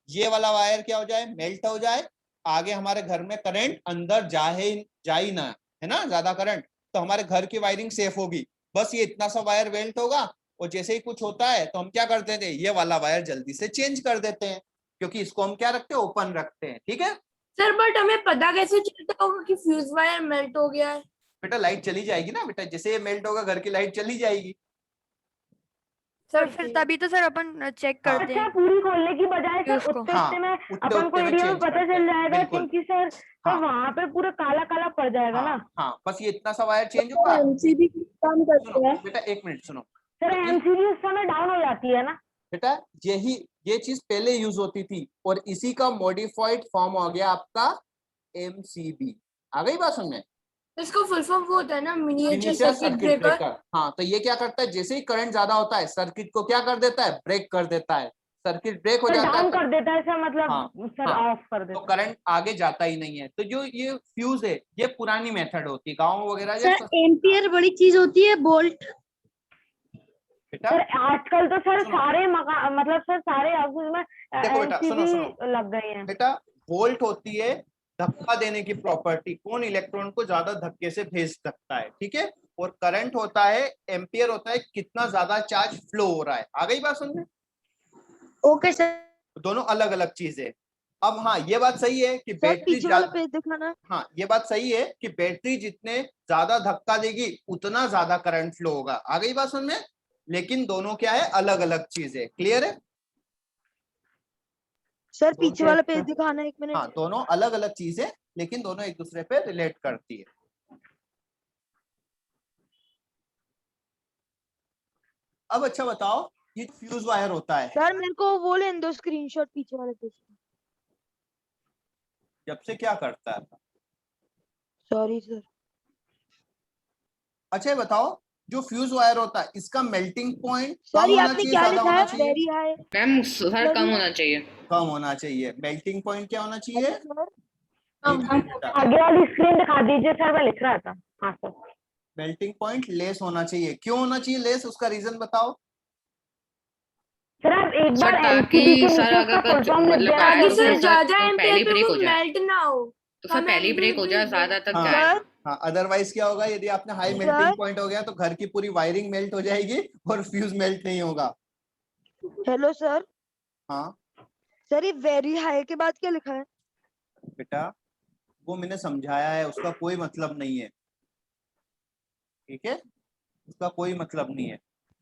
Speaker 1: ये वाला वायर क्या हो जाए? मेल्ट हो जाए। आगे हमारे घर में करंट अंदर जा ही ना, है ना, ज्यादा करंट, तो हमारे घर की वायरिंग सेफ होगी। बस ये इतना सा वायर मेल्ट होगा, और जैसे ही कुछ होता है तो हम क्या करते थे? ये वाला वायर जल्दी से चेंज कर देते हैं, क्योंकि इसको हम क्या रखते हैं? ओपन रखते हैं। ठीक है
Speaker 4: सर बट हमें पता कैसे चलता होगा कि फ्यूज वायर मेल्ट हो गया है?
Speaker 1: बेटा, लाइट चली जाएगी ना बेटा, जैसे ये मेल्ट होगा घर की लाइट चली जाएगी।
Speaker 2: सर फिर तभी तो सर अपन चेक करते
Speaker 7: अच्छा,
Speaker 2: हैं
Speaker 7: पूरी खोलने की बजाय सर
Speaker 2: फ्यूज को।
Speaker 7: उतने
Speaker 1: हाँ,
Speaker 7: उतने में
Speaker 1: उतने
Speaker 7: अपन को
Speaker 1: उतने में
Speaker 7: एरिया में
Speaker 1: चेंज
Speaker 7: पता
Speaker 1: करते
Speaker 7: चल
Speaker 1: हैं।
Speaker 7: जाएगा,
Speaker 1: बिल्कुल।
Speaker 7: क्योंकि सर
Speaker 1: हाँ।
Speaker 7: वहां पे पूरा काला काला पड़ जाएगा ना।
Speaker 1: हाँ, बस ये इतना सा वायर चेंज होगा।
Speaker 4: एमसीबी काम करते
Speaker 1: सुनो
Speaker 4: हैं।
Speaker 1: बेटा, एक मिनट सुनो।
Speaker 7: सर एमसीबी उस समय डाउन हो जाती है ना।
Speaker 1: बेटा ये चीज पहले यूज होती थी, और इसी का मॉडिफाइड फॉर्म हो गया आपका एमसीबी। आ गई बात समझ में?
Speaker 4: इसको फुल फॉर्म वो होता है ना, मिनिएचर
Speaker 1: मिनिएचर
Speaker 4: सर्किट ब्रेकर।
Speaker 1: हाँ, तो ये क्या करता है? जैसे ही करंट ज्यादा होता है, सर्किट को क्या कर देता है? ब्रेक कर देता है। सर्किट ब्रेक हो
Speaker 7: सर
Speaker 1: जाता है
Speaker 7: डाउन
Speaker 1: तो
Speaker 7: कर देता है सर, मतलब
Speaker 1: हाँ,
Speaker 7: सर
Speaker 1: हाँ,
Speaker 7: ऑफ कर
Speaker 1: तो
Speaker 7: देता है।
Speaker 1: करंट आगे जाता ही नहीं है। तो जो ये फ्यूज है, ये पुरानी मेथड होती है गाँव वगैरह।
Speaker 5: सर एम्पियर बड़ी चीज होती है, बोल्ट।
Speaker 1: बेटा
Speaker 7: सर आजकल तो सर
Speaker 1: सुनो।
Speaker 7: सारे मतलब सर सारे ऑफिस में
Speaker 1: देखो बेटा, सुनो
Speaker 7: एमसीबी लग गए हैं।
Speaker 1: बेटा, वोल्ट होती है धक्का देने की प्रॉपर्टी, कौन इलेक्ट्रॉन को ज्यादा धक्के से भेज सकता है। ठीक है, और करंट होता है, एम्पियर होता है कितना ज्यादा चार्ज फ्लो हो रहा है। आ गई बात समझ में?
Speaker 5: Okay sir.
Speaker 1: दोनों अलग अलग चीजें। अब हाँ, ये बात सही है कि
Speaker 3: सर
Speaker 1: बैटरी
Speaker 3: पीछे वाला पेज दिखाना।
Speaker 1: हाँ, ये बात सही है कि बैटरी जितने ज्यादा धक्का देगी उतना ज्यादा करंट फ्लो होगा। आ गई बात समझ में? लेकिन दोनों क्या है? अलग अलग चीजें। क्लियर है?
Speaker 3: सर पीछे वाला पेज दिखाना 1 मिनट।
Speaker 1: हाँ, दोनों अलग अलग चीजें, लेकिन दोनों एक दूसरे पे रिलेट करती है। अब अच्छा बताओ, ये फ्यूज वायर होता है,
Speaker 3: सर मेरे को वो लेने दो स्क्रीनशॉट पीछे वाले पेज का।
Speaker 1: जब से क्या करता है?
Speaker 3: Sorry sir.
Speaker 1: अच्छा, ये बताओ, जो फ्यूज वायर होता है, इसका मेल्टिंग पॉइंट
Speaker 3: सर
Speaker 1: कम
Speaker 3: ये
Speaker 1: होना
Speaker 3: आपने
Speaker 1: चाहिए,
Speaker 3: क्या
Speaker 1: ज्यादा
Speaker 3: लिखा
Speaker 1: होना
Speaker 3: है?
Speaker 1: चाहिए?
Speaker 3: Very high.
Speaker 6: मैम सर कम होना चाहिए।
Speaker 1: कम होना चाहिए। मेल्टिंग पॉइंट क्या होना चाहिए?
Speaker 3: सर
Speaker 1: एक मिनट बेटा,
Speaker 7: आगे वाली स्क्रीन दिखा दीजिए सर, मैं लिख रहा था। हाँ सर।
Speaker 1: मेल्टिंग पॉइंट लेस होना चाहिए। क्यों होना चाहिए लेस? उसका रीजन बताओ।
Speaker 7: सर आप एक
Speaker 6: सर
Speaker 7: बार
Speaker 6: ताकि
Speaker 7: एमसीबी के
Speaker 6: सर
Speaker 7: नीचे
Speaker 6: अगर
Speaker 7: उसका फुल फॉर्म लिख
Speaker 6: मतलब
Speaker 7: देना।
Speaker 6: आए
Speaker 4: ताकि
Speaker 6: तो
Speaker 4: सर
Speaker 6: फिर
Speaker 4: ज्यादा
Speaker 6: पहले
Speaker 4: एम्पियर
Speaker 6: ही
Speaker 4: पे
Speaker 6: ब्रेक
Speaker 4: वो
Speaker 6: हो जाए,
Speaker 4: मेल्ट ना हो।
Speaker 6: तो फिर पहले ही ब्रेक हो जाए, ज्यादा तक
Speaker 1: हाँ।
Speaker 6: जाए।
Speaker 1: हाँ, अदरवाइज क्या होगा? यदि आपने हाई
Speaker 3: सर?
Speaker 1: मेल्टिंग पॉइंट हो गया तो घर की पूरी वायरिंग मेल्ट हो जाएगी और फ्यूज मेल्ट नहीं होगा।
Speaker 3: Hello sir.
Speaker 1: हाँ
Speaker 3: सर ये वेरी हाई के बाद क्या लिखा है?
Speaker 1: बेटा, वो मैंने समझाया है, उसका कोई मतलब नहीं है। ठीक है, उसका कोई मतलब नहीं है।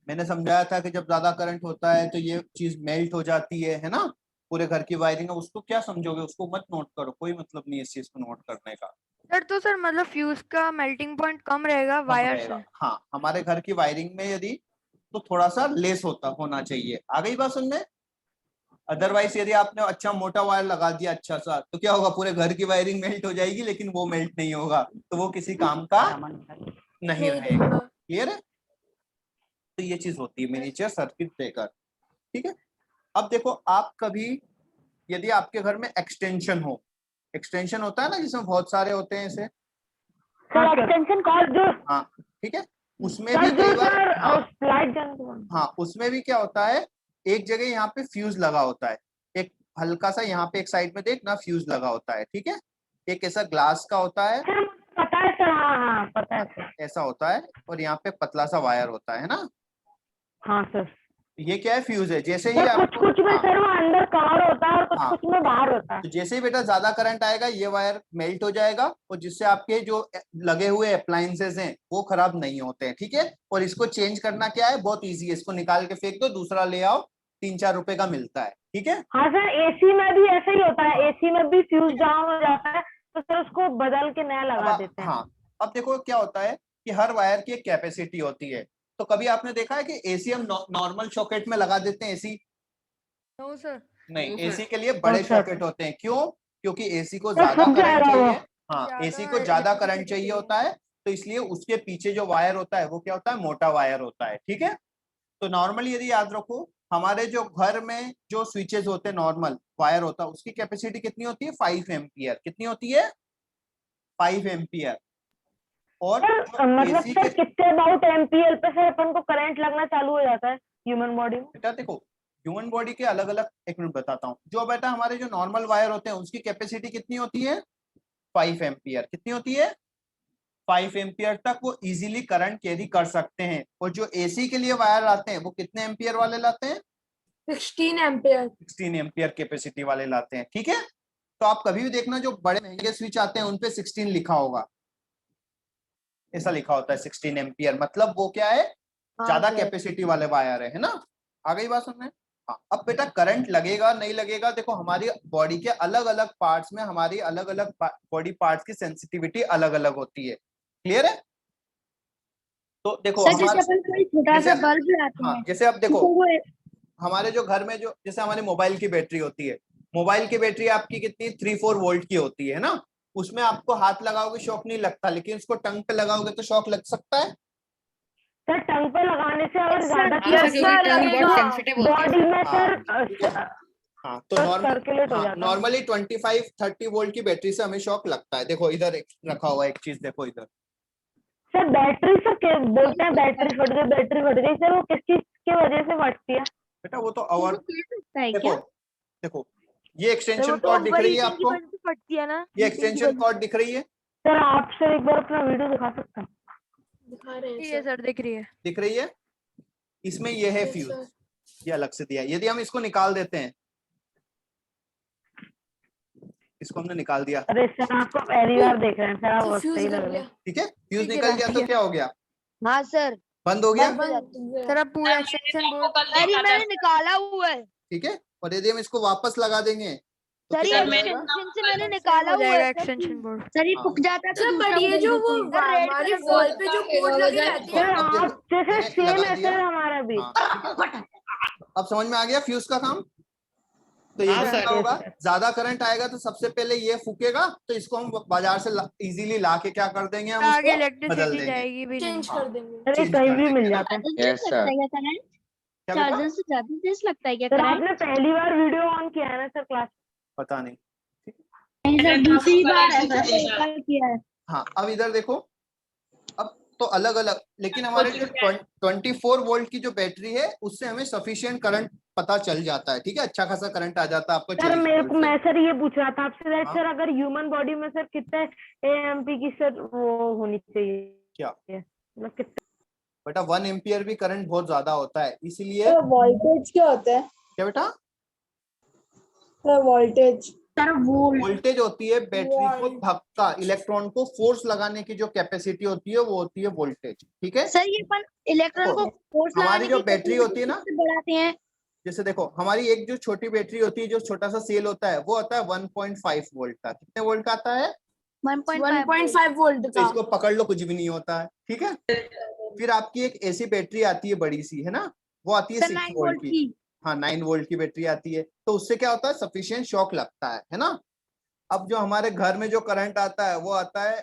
Speaker 1: मैंने समझाया था कि जब ज्यादा करंट होता है तो ये चीज मेल्ट हो जाती है ना, पूरे घर की वायरिंग है। उसको क्या समझोगे? उसको मत नोट करो, कोई मतलब नहीं है इस चीज को नोट करने का।
Speaker 2: सर तो सर मतलब फ्यूज का मेल्टिंग पॉइंट कम रहेगा
Speaker 1: कम
Speaker 2: वायर
Speaker 1: रहेगा।
Speaker 2: से।
Speaker 1: हाँ, हमारे घर की वायरिंग में यदि तो थोड़ा सा लेस होना चाहिए। आ गई बात सुनने? अदरवाइज यदि आपने अच्छा मोटा वायर लगा दिया अच्छा सा, तो क्या होगा? पूरे घर की वायरिंग मेल्ट हो जाएगी, लेकिन वो मेल्ट नहीं होगा, तो वो किसी काम का नहीं रहेगा। क्लियर है? तो ये चीज होती है मिनिएचर सर्किट ब्रेकर। ठीक है, अब देखो, आप कभी यदि आपके घर में एक्सटेंशन हो, एक्सटेंशन होता है ना जिसमें बहुत सारे होते हैं ऐसे,
Speaker 7: सर एक्सटेंशन कॉर्ड जो
Speaker 1: हाँ ठीक है, उसमें भी कई बार
Speaker 7: स्लाइड
Speaker 1: हाँ उसमें भी क्या होता है, एक जगह यहाँ पे फ्यूज लगा होता है, एक हल्का सा यहाँ पे एक साइड में देख ना फ्यूज लगा होता है, ठीक है, एक ऐसा ग्लास का होता है,
Speaker 7: पता है सर, हाँ पता है सर,
Speaker 1: ऐसा होता है, और यहाँ पे पतला सा वायर होता है ना,
Speaker 7: हाँ सर।
Speaker 1: ये क्या है, फ्यूज है। जैसे ही
Speaker 7: कुछ
Speaker 1: आपको
Speaker 7: कुछ में सर वो अंदर कवर होता है और कुछ
Speaker 1: हाँ।
Speaker 7: कुछ में बाहर होता है।
Speaker 1: तो जैसे ही बेटा ज्यादा करंट आएगा ये वायर मेल्ट हो जाएगा, और जिससे आपके जो लगे हुए अप्लायंसेस हैं वो खराब नहीं होते हैं, ठीक है। और इसको चेंज करना क्या है, बहुत इजी है, इसको निकाल के फेंक दो, दूसरा ले आओ, 3-4 रुपए का मिलता है, ठीक है।
Speaker 7: हाँ सर, एसी में भी ऐसा ही होता है, एसी में भी फ्यूज डाउन हो जाता है तो सर उसको बदल के नया लगा देते हैं।
Speaker 1: हाँ अब देखो क्या होता है कि हर वायर की एक कैपेसिटी होती है, तो कभी आपने देखा है कि एसी हम नॉर्मल सॉकेट में लगा देते हैं एसी?
Speaker 2: नो सर,
Speaker 1: नहीं, एसी के लिए बड़े
Speaker 7: सर।
Speaker 1: सॉकेट होते हैं, क्यों? क्योंकि एसी को ज्यादा
Speaker 7: समझ
Speaker 1: करंट
Speaker 7: आएगा वो।
Speaker 1: चाहिए, हाँ एसी को ज्यादा करंट चाहिए होता है, तो इसलिए उसके पीछे जो वायर होता है वो क्या होता है, मोटा वायर होता है, ठीक है। तो नॉर्मली यदि याद रखो, हमारे जो घर में जो स्विचेस होते हैं नॉर्मल वायर होता है, उसकी कैपेसिटी कितनी होती है, 5 एम्पियर। कितनी होती है? 5 एम्पियर। और
Speaker 7: मतलब
Speaker 1: AC
Speaker 7: सर कितने अबाउट एम्पियर पे सर अपन को करंट लगना चालू हो जाता है ह्यूमन बॉडी में?
Speaker 1: बेटा देखो, ह्यूमन बॉडी के अलग अलग, एक मिनट बताता हूँ, जो बेटा हमारे जो नॉर्मल वायर होते हैं उसकी कैपेसिटी कितनी होती है, 5 एम्पियर। कितनी होती है? 5 एम्पियर तक वो इजीली करंट कैरी कर सकते हैं। और जो एसी के लिए वायर लाते हैं वो कितने एम्पियर वाले लाते हैं?
Speaker 4: 16 एम्पियर।
Speaker 1: 16 एम्पियर कैपेसिटी वाले लाते हैं, ठीक है। तो आप कभी भी देखना जो बड़े महंगे स्विच आते हैं उनपे 16 लिखा होगा, ऐसा लिखा होता है 16 एम्पियर, मतलब वो क्या है, ज्यादा कैपेसिटी वाले वायर है ना। आ गई बात समझ में? हाँ, अब बेटा करंट लगेगा नहीं लगेगा, देखो हमारी बॉडी के अलग अलग पार्ट्स में हमारी अलग अलग बॉडी पार्ट्स की सेंसिटिविटी अलग अलग होती है, क्लियर है। तो देखो
Speaker 5: छोटा सा बल्ब लाते
Speaker 1: हाँ,
Speaker 5: हैं,
Speaker 1: जैसे अब देखो हमारे जो घर में जो जैसे हमारी मोबाइल की बैटरी होती है, मोबाइल की बैटरी आपकी कितनी 3-4 वोल्ट की होती है ना, उसमें आपको हाथ लगाओगे शॉक नहीं लगता, लेकिन उसको टंग पे लगाओगे तो शॉक लग सकता है।
Speaker 7: सर टंग पे लगाने से और ज्यादा
Speaker 6: सेंसिटिव होती है।
Speaker 7: बॉडी में सर
Speaker 1: हाँ तो
Speaker 7: सर्कुलेट हो जाता है।
Speaker 1: नॉर्मली 25-30 वोल्ट की बैटरी से हमें शॉक लगता है। देखो इधर रखा हुआ एक चीज, देखो इधर
Speaker 7: सर बैटरी सर बोलते हैं बैटरी फट गई सर, वो किस चीज की वजह से फटती है?
Speaker 1: बेटा वो तो और
Speaker 5: क्या?
Speaker 1: देखो ये एक्सटेंशन कॉर्ड दिख रही है आपको,
Speaker 3: फटती है ना,
Speaker 1: ये एक्सटेंशन कॉर्ड दिख रही है,
Speaker 7: सर आप सर एक बार अपना वीडियो दिखा सकते हैं?
Speaker 4: दिखा रहे
Speaker 2: ये
Speaker 4: हैं
Speaker 2: सर दिख रही है।
Speaker 1: दिख रही है, इसमें ये है फ्यूज, ये अलग से दिया है। यदि हम इसको निकाल देते हैं, इसको हमने निकाल दिया,
Speaker 7: अरे सर आपको पहली बार देख रहे हैं सर, आप
Speaker 4: फ्यूज
Speaker 7: सही
Speaker 4: कर
Speaker 7: लग रहे
Speaker 4: लिया।
Speaker 7: हैं।
Speaker 1: ठीक है, फ्यूज निकल गया तो क्या हो गया,
Speaker 3: हाँ सर,
Speaker 1: बंद हो गया,
Speaker 2: सर अब पूरा एक्सटेंशन बोर्ड
Speaker 3: अरे मैंने निकाला हुआ है
Speaker 1: ठीक है। और यदि हम इसको वापस लगा देंगे तो
Speaker 3: सर,
Speaker 1: क्या
Speaker 3: ये
Speaker 1: हो जाएगा?
Speaker 3: एक्सटेंशन से मैंने निकाला
Speaker 2: हो
Speaker 3: हुआ
Speaker 2: जाएगा
Speaker 3: है
Speaker 2: एक्सटेंशन बोर्ड।
Speaker 5: सर ये
Speaker 1: हाँ।
Speaker 5: फूक जाता है तो
Speaker 4: सर
Speaker 5: दूसरा
Speaker 4: बट ये जो वो
Speaker 3: सर, रेड
Speaker 4: हमारे
Speaker 3: कलर
Speaker 4: वॉल पे जो कोड लगे रहते
Speaker 7: सर
Speaker 4: हैं,
Speaker 1: अब देखो,
Speaker 7: आप जैसे
Speaker 1: मैंने
Speaker 7: सेम
Speaker 1: लगा
Speaker 7: है
Speaker 1: दिया।
Speaker 7: सर हमारा भी।
Speaker 1: हाँ, ठीक है? अब समझ में आ गया फ्यूज का काम। तो ये
Speaker 6: हाँ,
Speaker 1: क्या
Speaker 6: सर।
Speaker 1: होगा, ज्यादा करंट आएगा तो सबसे पहले ये फूकेगा, तो इसको हम बाजार से इजीली ला के क्या कर देंगे, हम
Speaker 2: आगे
Speaker 1: उसको बदल
Speaker 2: इलेक्ट्रिसिटी
Speaker 1: देंगे।
Speaker 2: जाएगी भी नहीं।
Speaker 4: चेंज कर देंगे।
Speaker 7: सर ये
Speaker 1: चेंज
Speaker 7: कहीं
Speaker 1: कर
Speaker 7: भी
Speaker 1: देंगे
Speaker 7: मिल
Speaker 1: ना।
Speaker 7: जाता है।
Speaker 5: तेज लगता है क्या करंट?
Speaker 1: क्या बेटा?
Speaker 5: चार्जर से ज्यादा तेज लगता है क्या
Speaker 7: सर
Speaker 5: करंट?
Speaker 7: आपने पहली बार वीडियो ऑन किया है ना सर क्लास?
Speaker 1: पता नहीं।
Speaker 5: नहीं सर दूसरी बार ऐसा किया है।
Speaker 1: हाँ अब इधर देखो, अब तो अलग अलग, लेकिन हमारे जो 24 वोल्ट की जो बैटरी है उससे हमें सफिशिएंट करंट पता चल जाता है, ठीक है, अच्छा खासा करंट आ जाता है आपको।
Speaker 7: सर
Speaker 1: 24
Speaker 7: मेरे
Speaker 1: वोल्ट
Speaker 7: को
Speaker 1: से।
Speaker 7: मैं सर ये पूछ रहा था आपसे
Speaker 1: हाँ।
Speaker 7: सर अगर ह्यूमन बॉडी में सर कितने एएमपी की सर वो होनी चाहिए?
Speaker 1: क्या?
Speaker 7: मतलब कितने?
Speaker 1: बेटा 1 एम्पियर भी करंट बहुत ज्यादा होता है, इसीलिए
Speaker 4: वोल्टेज क्या होता है?
Speaker 1: क्या बेटा,
Speaker 4: वोल्टेज
Speaker 5: सर
Speaker 1: वोल्टेज होती है बैटरी को धक्का, इलेक्ट्रॉन को फोर्स लगाने की जो कैपेसिटी होती है वो होती है वोल्टेज, ठीक है।
Speaker 5: सर ये अपन इलेक्ट्रॉन को फोर्स
Speaker 1: हमारी
Speaker 5: लगाने
Speaker 1: जो
Speaker 5: की
Speaker 1: बैटरी होती है ना,
Speaker 5: बढ़ाते हैं।
Speaker 1: जैसे देखो हमारी एक जो छोटी बैटरी होती है, जो छोटा सा सेल होता है, वो आता है 1.5 वोल्ट का। कितने वोल्ट का आता है?
Speaker 4: 1.5 वोल्ट
Speaker 1: तो
Speaker 4: का।
Speaker 1: इसको पकड़ लो, कुछ भी नहीं होता है, ठीक है। फिर आपकी एक ऐसी बैटरी आती है बड़ी सी, है ना, वो आती है
Speaker 5: सर
Speaker 1: 6
Speaker 5: 9
Speaker 1: वोल्ट
Speaker 5: वोल्ट
Speaker 1: की।
Speaker 5: की।
Speaker 1: हाँ 9 वोल्ट की बैटरी आती है, तो उससे क्या होता है, सफिशिएंट शॉक लगता है ना। अब जो हमारे घर में जो करंट आता है वो आता है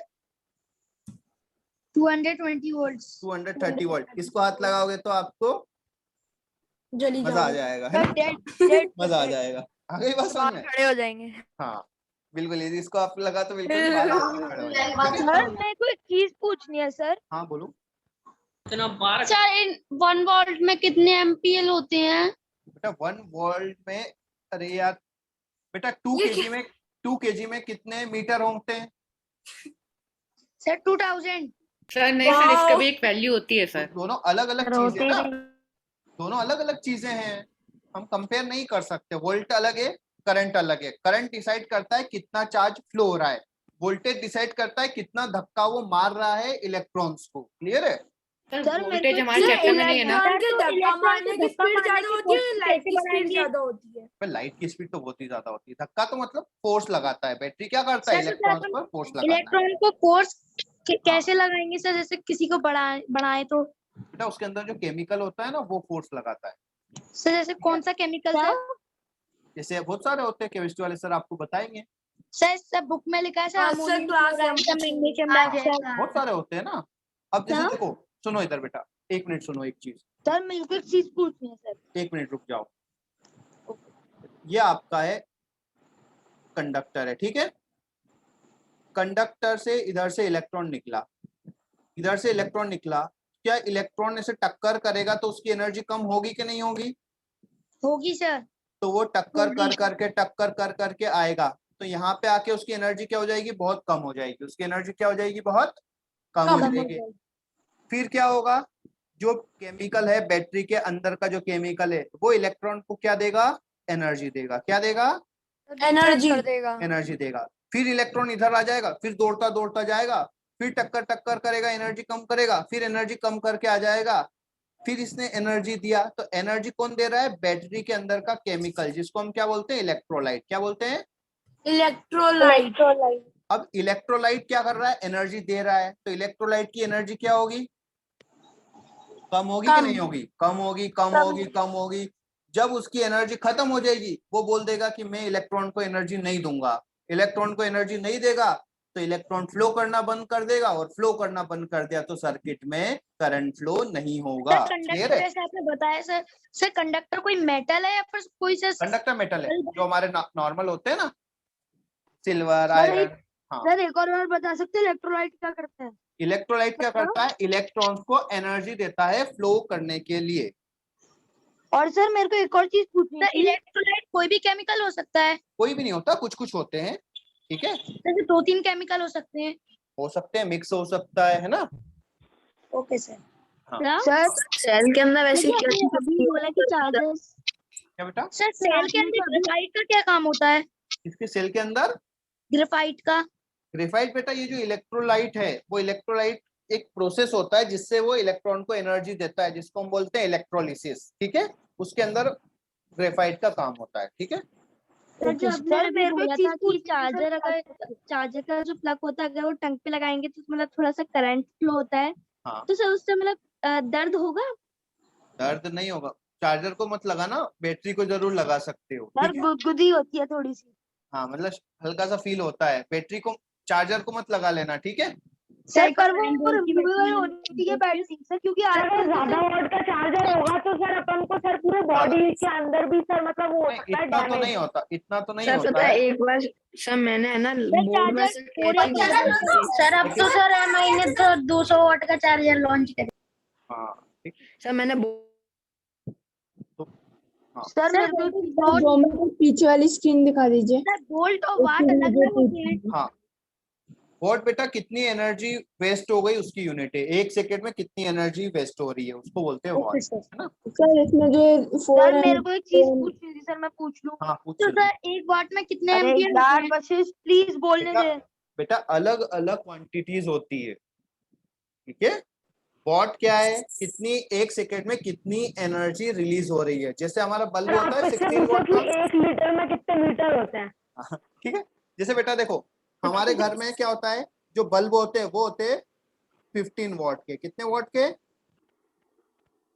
Speaker 5: 220 वोल्ट।
Speaker 1: 230 वोल्ट। इसको हाथ लगाओगे तो आपको
Speaker 4: जली
Speaker 1: मजा आ
Speaker 4: जाओगे।
Speaker 1: जाएगा, है ना?
Speaker 3: डेड
Speaker 1: मजा आ जाएगा। आ गई बात समझ में?
Speaker 2: खड़े हो जाएंगे।
Speaker 1: हाँ बिल्कुल यदि इसको आप लगा तो बिल्कुल 12 वोल्ट खड़े हो जाएंगे।
Speaker 3: सर मेरे को एक चीज पूछनी है सर।
Speaker 1: हाँ बोलो।
Speaker 5: सर इन 1 वोल्ट में कितने एम्पीयर होते हैं?
Speaker 1: बेटा 1 वोल्ट में, अरे यार बेटा 2 kg में कितने मीटर होते हैं?
Speaker 5: सर 2000।
Speaker 6: सर नहीं सर, इसका भी एक वैल्यू होती है सर।
Speaker 1: दोनों अलग अलग चीजें ना, दोनों अलग अलग चीजें हैं, हम कंपेयर नहीं कर सकते। वोल्ट अलग है, करंट अलग है। करंट डिसाइड करता है कितना चार्ज फ्लो हो रहा है, वोल्टेज डिसाइड करता है कितना धक्का वो मार रहा है इलेक्ट्रॉन्स को। क्लियर है?
Speaker 6: सर वोल्टेज हमारे चर्चा में नहीं है ना।
Speaker 4: धक्का मारने की स्पीड ज्यादा होती है, लाइट की स्पीड ज्यादा होती है?
Speaker 1: लाइट की स्पीड तो बहुत ही ज्यादा होती है। धक्का तो मतलब फोर्स लगाता है, बैटरी क्या करता है? इलेक्ट्रॉन्स पर फोर्स लगाता है।
Speaker 5: इलेक्ट्रॉन को फोर्स कैसे लगाएंगे सर? जैसे किसी को बनाए तो
Speaker 1: बेटा उसके अंदर जो केमिकल होता है ना वो फोर्स लगाता है।
Speaker 5: सर जैसे कौन सा केमिकल सर?
Speaker 1: जैसे बहुत सारे होते हैं, केमिस्ट्री वाले सर आपको बताएंगे।
Speaker 5: सर बुक में लिखा है sir,
Speaker 4: sir class
Speaker 5: magnesium dioxide.
Speaker 1: बहुत सारे होते हैं ना। अब जैसे देखो, सुनो इधर बेटा, 1 मिनट सुनो एक चीज।
Speaker 3: सर मेरे को एक चीज पूछनी है सर।
Speaker 1: 1 मिनट रुक जाओ। ये आपका है कंडक्टर है, ठीक है? कंडक्टर से इधर से इलेक्ट्रॉन निकला, इधर से इलेक्ट्रॉन निकला। क्या इलेक्ट्रॉन ऐसे टक्कर करेगा तो उसकी एनर्जी कम होगी कि नहीं होगी?
Speaker 5: होगी सर।
Speaker 1: तो वो टक्कर कर करके आएगा, तो यहाँ पे आके उसकी एनर्जी क्या हो जाएगी? बहुत कम हो जाएगी। उसकी एनर्जी क्या हो जाएगी? बहुत कम हो जाएगी। फिर क्या होगा? जो केमिकल है बैटरी के अंदर का जो केमिकल है वो इलेक्ट्रॉन को क्या देगा? एनर्जी देगा। क्या देगा? एनर्जी देगा। फिर इलेक्ट्रॉन इधर आ जाएगा, फिर दौड़ता दौड़ता जाएगा, फिर टक्कर करेगा, एनर्जी कम करेगा, फिर एनर्जी कम करके आ जाएगा। फिर इसने एनर्जी दिया, तो एनर्जी कौन दे रहा है? बैटरी के अंदर का केमिकल, जिसको हम क्या बोलते हैं? इलेक्ट्रोलाइट। क्या बोलते हैं?
Speaker 4: इलेक्ट्रोलाइट।
Speaker 1: अब इलेक्ट्रोलाइट क्या कर रहा है? एनर्जी दे रहा है। तो इलेक्ट्रोलाइट की एनर्जी क्या होगी? कम होगी कि नहीं होगी? कम होगी, कम होगी, कम होगी। जब उसकी एनर्जी खत्म हो जाएगी वो बोल देगा कि मैं इलेक्ट्रॉन को एनर्जी नहीं दूंगा। इलेक्ट्रॉन को एनर्जी नहीं देगा तो इलेक्ट्रॉन फ्लो करना बंद कर देगा, और फ्लो करना बंद कर दिया तो सर्किट में करंट फ्लो नहीं होगा। क्लियर है?
Speaker 5: जैसे आपने बताया सर कंडक्टर कोई मेटल है या फिर कोई सर?
Speaker 1: कंडक्टर मेटल है, जो हमारे नॉर्मल होते हैं ना, सिल्वर, आयरन। हाँ
Speaker 3: सर एक और बार बता सकते हैं इलेक्ट्रोलाइट क्या करते हैं?
Speaker 1: इलेक्ट्रोलाइट क्या करता है? इलेक्ट्रॉन्स को एनर्जी देता है फ्लो करने के लिए।
Speaker 3: और सर मेरे को एक और चीज पूछनी है।
Speaker 5: इलेक्ट्रोलाइट कोई भी केमिकल हो सकता है?
Speaker 1: कोई भी नहीं होता, कुछ कुछ होते हैं, ठीक है?
Speaker 5: जैसे 2-3 केमिकल हो सकते हैं?
Speaker 1: हो सकते हैं, मिक्स हो सकता है ना?
Speaker 5: Okay sir.
Speaker 1: हाँ।
Speaker 3: सर
Speaker 4: सेल के अंदर वैसे
Speaker 3: अभी बोला कि चार्जेस।
Speaker 1: क्या बेटा?
Speaker 5: सर सेल के अंदर ग्रेफाइट का क्या काम होता है?
Speaker 1: इसके सेल के अंदर
Speaker 5: ग्रेफाइट का?
Speaker 1: ग्रेफाइट बेटा, ये जो इलेक्ट्रोलाइट है वो इलेक्ट्रोलाइट एक प्रोसेस होता है जिससे वो इलेक्ट्रॉन को एनर्जी देता है, जिसको हम बोलते हैं इलेक्ट्रोलिसिस। ठीक है? उसके अंदर ग्रेफाइट का काम होता है। ठीक है?
Speaker 3: सर मेरे को एक चीज पूछनी है। चार्जर अगर चार्जर का जो प्लग होता है अगर वो टंग पे लगाएंगे तो मतलब थोड़ा सा करंट फ्लो होता है।
Speaker 1: हाँ।
Speaker 3: तो सर उससे मतलब दर्द होगा?
Speaker 1: दर्द नहीं होगा। चार्जर को मत लगाना, बैटरी को जरूर लगा सकते हो।
Speaker 3: सर गुदगुदी होती है थोड़ी सी।
Speaker 1: हाँ मतलब हल्का सा फील होता है। बैटरी को, चार्जर को मत लगा लेना। ठीक है?
Speaker 3: सर पर वो रिमूवेबल होनी चाहिए बैटरी सर, क्योंकि
Speaker 7: अगर ज्यादा वोल्ट का चार्जर होगा तो सर अपन को सर पूरे बॉडी के अंदर भी सर मतलब वो होता है
Speaker 1: इतना तो नहीं होता, इतना तो नहीं
Speaker 4: सर
Speaker 1: होता
Speaker 4: पता है
Speaker 1: है।
Speaker 4: एक बार सर मैंने है ना बोर्ड में से
Speaker 5: सर अब तो सर एमआई ने तो 200 वाट का चार्जर लॉन्च कर।
Speaker 1: हाँ ठीक।
Speaker 4: सर मैंने
Speaker 3: सर मेरे को
Speaker 4: पीछे वाली स्क्रीन दिखा दीजिए।
Speaker 3: सर वोल्ट और वाट अलग अलग होते हैं।
Speaker 1: हाँ वोल्ट बेटा कितनी एनर्जी वेस्ट हो गई उसकी यूनिट है। 1 सेकेंड में कितनी एनर्जी वेस्ट हो रही है उसको बोलते हैं वॉट, है ना?
Speaker 4: सर इसमें जो
Speaker 3: सर मेरे को एक चीज पूछनी थी सर, मैं पूछ लूं?
Speaker 1: हाँ पूछ
Speaker 5: तो
Speaker 1: लीजिए।
Speaker 5: सर 1 वाट में कितने
Speaker 3: अरे
Speaker 5: एम्पियर
Speaker 3: यार बस प्लीज बोलने दे।
Speaker 1: बेटा अलग अलग क्वांटिटीज होती है। ठीक है? वॉट क्या है? कितनी 1 सेकेंड में कितनी एनर्जी रिलीज हो रही है। जैसे हमारा बल्ब होता है 16 वॉट का।
Speaker 7: 1 लीटर में कितने मीटर होते हैं?
Speaker 1: ठीक है? जैसे बेटा देखो हमारे घर में क्या होता है, जो बल्ब होते हैं वो होते हैं 15 वॉट के। कितने वॉट के?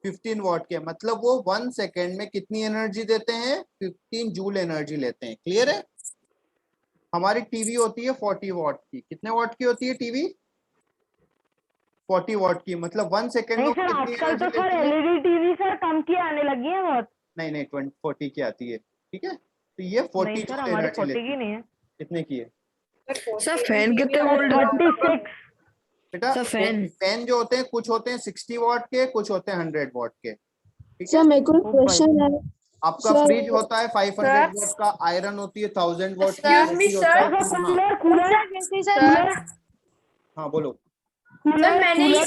Speaker 1: 15 वॉट के। मतलब वो 1 सेकेंड में कितनी एनर्जी देते हैं? 15 जूल एनर्जी लेते हैं। क्लियर है? हमारी टीवी होती है 40 वॉट की। कितने वॉट की होती है टीवी? 40 वॉट की। मतलब 1 सेकेंड में
Speaker 7: नहीं सर
Speaker 1: कितनी
Speaker 7: आजकल तो
Speaker 1: एनर्जी
Speaker 7: सर
Speaker 1: लेती है?
Speaker 7: एलईडी टीवी सर कम की आने लगी है बहुत।
Speaker 1: नहीं 40 की आती है। ठीक है? तो ये 40
Speaker 7: नहीं सर
Speaker 1: जूल
Speaker 7: हमारी
Speaker 1: एनर्जी
Speaker 7: 40
Speaker 1: लेती
Speaker 7: की
Speaker 1: है।
Speaker 7: नहीं है।
Speaker 1: कितने की है
Speaker 2: सर फैन कितने वोल्ट
Speaker 7: 36।
Speaker 1: बेटा?
Speaker 2: Sir, fan.
Speaker 1: फैन जो होते हैं कुछ होते हैं 60 वॉट के, कुछ होते हैं 100 वॉट के, ठीक है?
Speaker 10: मेरे को क्वेश्चन है
Speaker 1: आपका
Speaker 10: सर,
Speaker 1: फ्रिज होता है 500 वॉट का, आयरन होती है 1000 वॉट की,
Speaker 4: Excuse me,
Speaker 1: AC होता है।
Speaker 7: कूलर कूलर
Speaker 8: सर
Speaker 1: हाँ बोलो।
Speaker 4: सर मैंने ये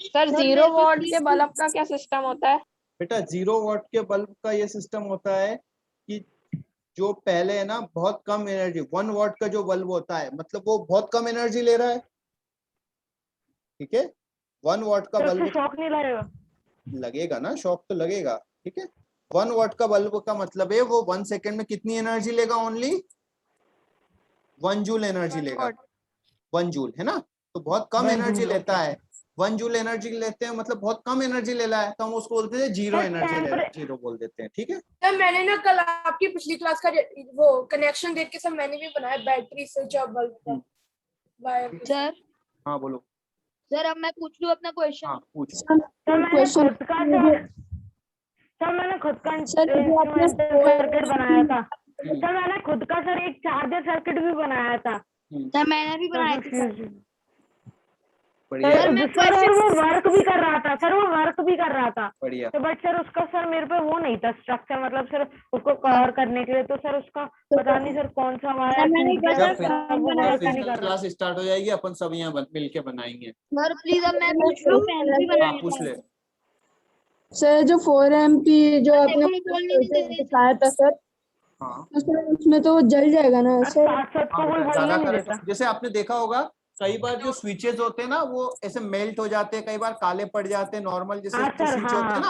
Speaker 8: सर 0 वॉट के बल्ब का क्या सिस्टम होता है?
Speaker 1: बेटा 0 वॉट के बल्ब का ये सिस्टम होता है कि जो पहले है ना बहुत कम एनर्जी, 1 वॉट का जो बल्ब होता है मतलब वो बहुत कम एनर्जी ले रहा है, ठीक है? 1 वॉट का बल्ब
Speaker 7: शॉक नहीं लगेगा?
Speaker 1: लगेगा ना, शॉक तो लगेगा, ठीक है? 1 वॉट का बल्ब का मतलब है वो 1 सेकेंड में कितनी एनर्जी लेगा? ओनली 1 जूल एनर्जी लेगा, 1 जूल, है ना? तो बहुत कम एनर्जी लेता है, 1 जूल एनर्जी लेते हैं मतलब बहुत कम एनर्जी ले रहा है, तो हम उसको बोलते हैं जीरो एनर्जी ले रहा है, जीरो बोल देते हैं, ठीक है?
Speaker 4: सर मैंने ना कल आपकी पिछली क्लास का वो कनेक्शन देख के सब मैंने भी बनाया बैटरी से जब बल्ब का वायर।
Speaker 3: सर
Speaker 1: हाँ बोलो।
Speaker 3: सर अब मैं पूछ लूं अपना क्वेश्चन?
Speaker 1: हाँ पूछ।
Speaker 7: सर मैंने खुद का सर्किट बनाया था। सर मैंने खुद का सर एक चार्जर सर्किट भी बनाया था।
Speaker 3: सर मैंने भी बनाया था
Speaker 1: बढ़िया
Speaker 7: सर वो वर्क भी कर रहा था, सर वो वर्क भी कर रहा था,
Speaker 1: बढ़िया।
Speaker 7: तो बट सर उसका सर मेरे पे वो नहीं था स्ट्रक्चर, मतलब सर उसको कवर करने के लिए, तो सर उसका पता नहीं सर कौन सा वायर
Speaker 1: क्लास स्टार्ट हो जाएगी अपन सब यहाँ मिलके बनाएंगे।
Speaker 3: सर प्लीज अब मैं पूछ लूं? मैंने भी बनाया
Speaker 1: हाँ पूछ ले।
Speaker 10: सर जो 4 MP जो आपने दिखाया था सर,
Speaker 1: हाँ
Speaker 10: उसमें तो वो जल जाएगा ना सर?
Speaker 1: जैसे आपने देखा होगा कई बार जो स्विचेस होते हैं ना वो ऐसे मेल्ट हो जाते हैं, कई बार काले पड़ जाते हैं, नॉर्मल जैसे स्विच होते हैं ना,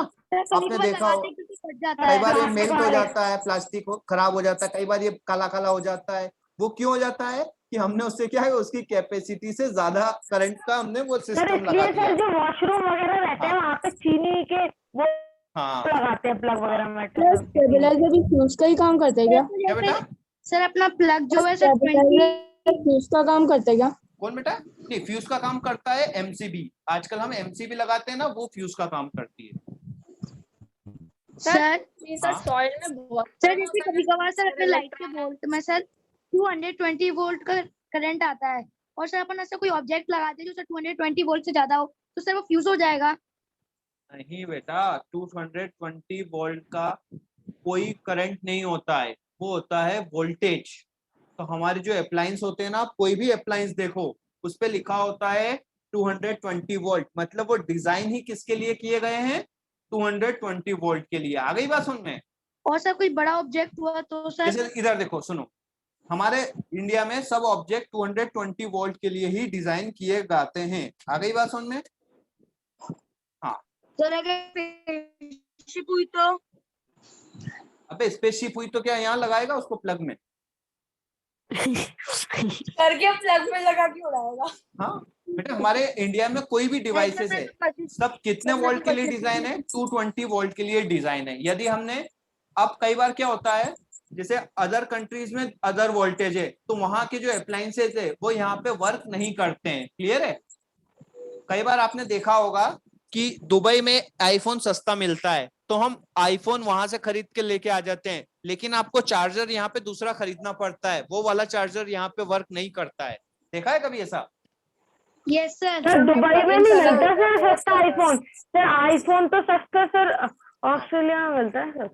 Speaker 1: आपने देखा हो कई बार ये मेल्ट हो जाता है, प्लास्टिक खराब हो जाता है, कई बार ये काला काला हो जाता है। वो क्यों हो जाता है कि हमने उससे क्या है उसकी कैपेसिटी से ज्यादा करंट का हमने वो सिस्टम लगा दिया।
Speaker 7: जो वॉशरूम वगैरह रहते हैं वहाँ पे चीनी के वो लगाते हैं प्लग वगैरह में।
Speaker 10: स्टेबलाइजर भी फ्यूज का ही काम करता है क्या
Speaker 1: बेटा?
Speaker 3: सर अपना प्लग जो है सर 20
Speaker 10: फ्यूज का काम करता है क्या?
Speaker 1: कौन बेटा? नहीं फ्यूज का काम करता है एमसीबी, आजकल हम एमसीबी लगाते हैं ना, वो फ्यूज का काम करती है।
Speaker 3: सर
Speaker 8: सॉइल में बहुत
Speaker 3: सर जैसे कभी कभार सर अपने लाइट के वोल्ट में सर 220 वोल्ट का करंट आता है, और सर अपन ऐसा कोई ऑब्जेक्ट लगाते हैं जो सर 220 वोल्ट से ज्यादा हो, तो सर वो फ्यूज हो जाएगा?
Speaker 1: नहीं बेटा, 220 वोल्ट का कोई करंट नहीं होता है, वो होता है वोल्टेज। तो हमारे जो अप्लायंस होते हैं ना, आप कोई भी अप्लायंस देखो उस पे लिखा होता है 220 वोल्ट, मतलब वो डिजाइन ही किसके लिए किए गए हैं? 220 वोल्ट के लिए। आ गई बात समझ में?
Speaker 3: और सर कोई बड़ा ऑब्जेक्ट हुआ तो सर?
Speaker 1: जैसे इधर देखो, सुनो, हमारे इंडिया में सब ऑब्जेक्ट 220 वोल्ट के लिए ही डिजाइन किए जाते हैं। आ गई बात समझ में? हाँ
Speaker 3: सर अगर स्पेसशिप हुई तो?
Speaker 1: अबे स्पेसशिप हुई तो क्या यहाँ लगाएगा उसको प्लग में?
Speaker 4: करके प्लग में लगा के उड़ाएगा।
Speaker 1: हाँ बेटा, हमारे इंडिया में कोई भी डिवाइसेस है सब कितने वोल्ट के लिए डिजाइन है? 220 वोल्ट के लिए डिजाइन है। यदि हमने, अब कई बार क्या होता है जैसे अदर कंट्रीज में अदर वोल्टेज है, तो वहां के जो अप्लायंसेस है वो यहाँ पे वर्क नहीं करते हैं। क्लियर है? कई बार आपने देखा होगा कि दुबई में आईफोन सस्ता मिलता है, तो हम आईफोन वहां से खरीद के लेके आ जाते हैं, लेकिन आपको चार्जर यहाँ पे दूसरा खरीदना पड़ता है, वो वाला चार्जर यहाँ पे वर्क नहीं करता है। देखा है कभी ऐसा?
Speaker 3: Yes sir.
Speaker 7: सर दुबई में नहीं मिलता सर सस्ता आईफोन। सर आईफोन तो सस्ता सर ऑस्ट्रेलिया में मिलता है सर।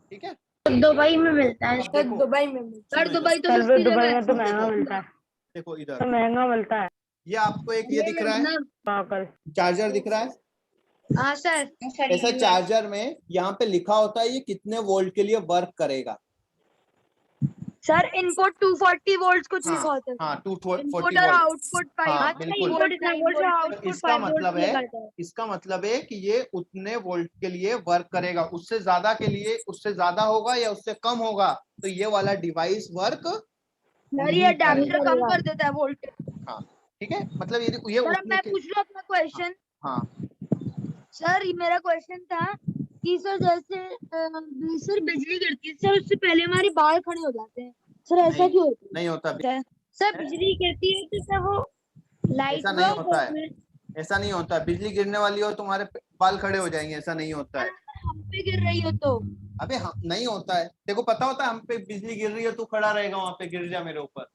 Speaker 1: ठीक है,
Speaker 5: दुबई में मिलता है।
Speaker 4: सर दुबई में मिलता है।
Speaker 3: सर दुबई तो
Speaker 7: दुबई में तो महंगा मिलता है।
Speaker 1: देखो इधर
Speaker 7: तो महंगा मिलता है।
Speaker 1: ये आपको एक ये दिख रहा है चार्जर दिख रहा है?
Speaker 3: हाँ सर।
Speaker 1: ऐसा चार्जर में यहाँ पे लिखा होता है ये कितने वोल्ट के लिए वर्क करेगा।
Speaker 3: सर इनपुट 240 वोल्ट कुछ लिखा होता है।
Speaker 1: हाँ 240
Speaker 3: और आउटपुट 5
Speaker 1: हाँ, बिल्कुल।
Speaker 3: वोल्ट।
Speaker 1: इसका मतलब है कि ये उतने वोल्ट के लिए वर्क करेगा। उससे ज्यादा के लिए, उससे ज्यादा होगा या उससे कम होगा तो ये वाला डिवाइस वर्क
Speaker 3: ये अडैप्टर कम कर देता है वोल्टेज।
Speaker 1: हाँ ठीक है, मतलब ये
Speaker 3: सर मैं पूछ लूं अपना क्वेश्चन?
Speaker 1: हाँ
Speaker 3: सर ये मेरा क्वेश्चन था कि सर जैसे सर बिजली गिरती है सर, उससे पहले हमारे बाल खड़े हो जाते हैं सर, ऐसा क्यों होता है?
Speaker 1: नहीं होता
Speaker 3: सर बिजली गिरती है तो सर वो लाइट
Speaker 1: ऐसा नहीं होता है, ऐसा नहीं होता। बिजली गिरने वाली हो तुम्हारे बाल खड़े हो जाएंगे, ऐसा नहीं होता है।
Speaker 3: हम पे गिर रही हो तो
Speaker 1: अबे नहीं होता है, देखो पता होता है हम पे बिजली गिर रही है, तू खड़ा रहेगा वहां पे, गिर जा मेरे ऊपर।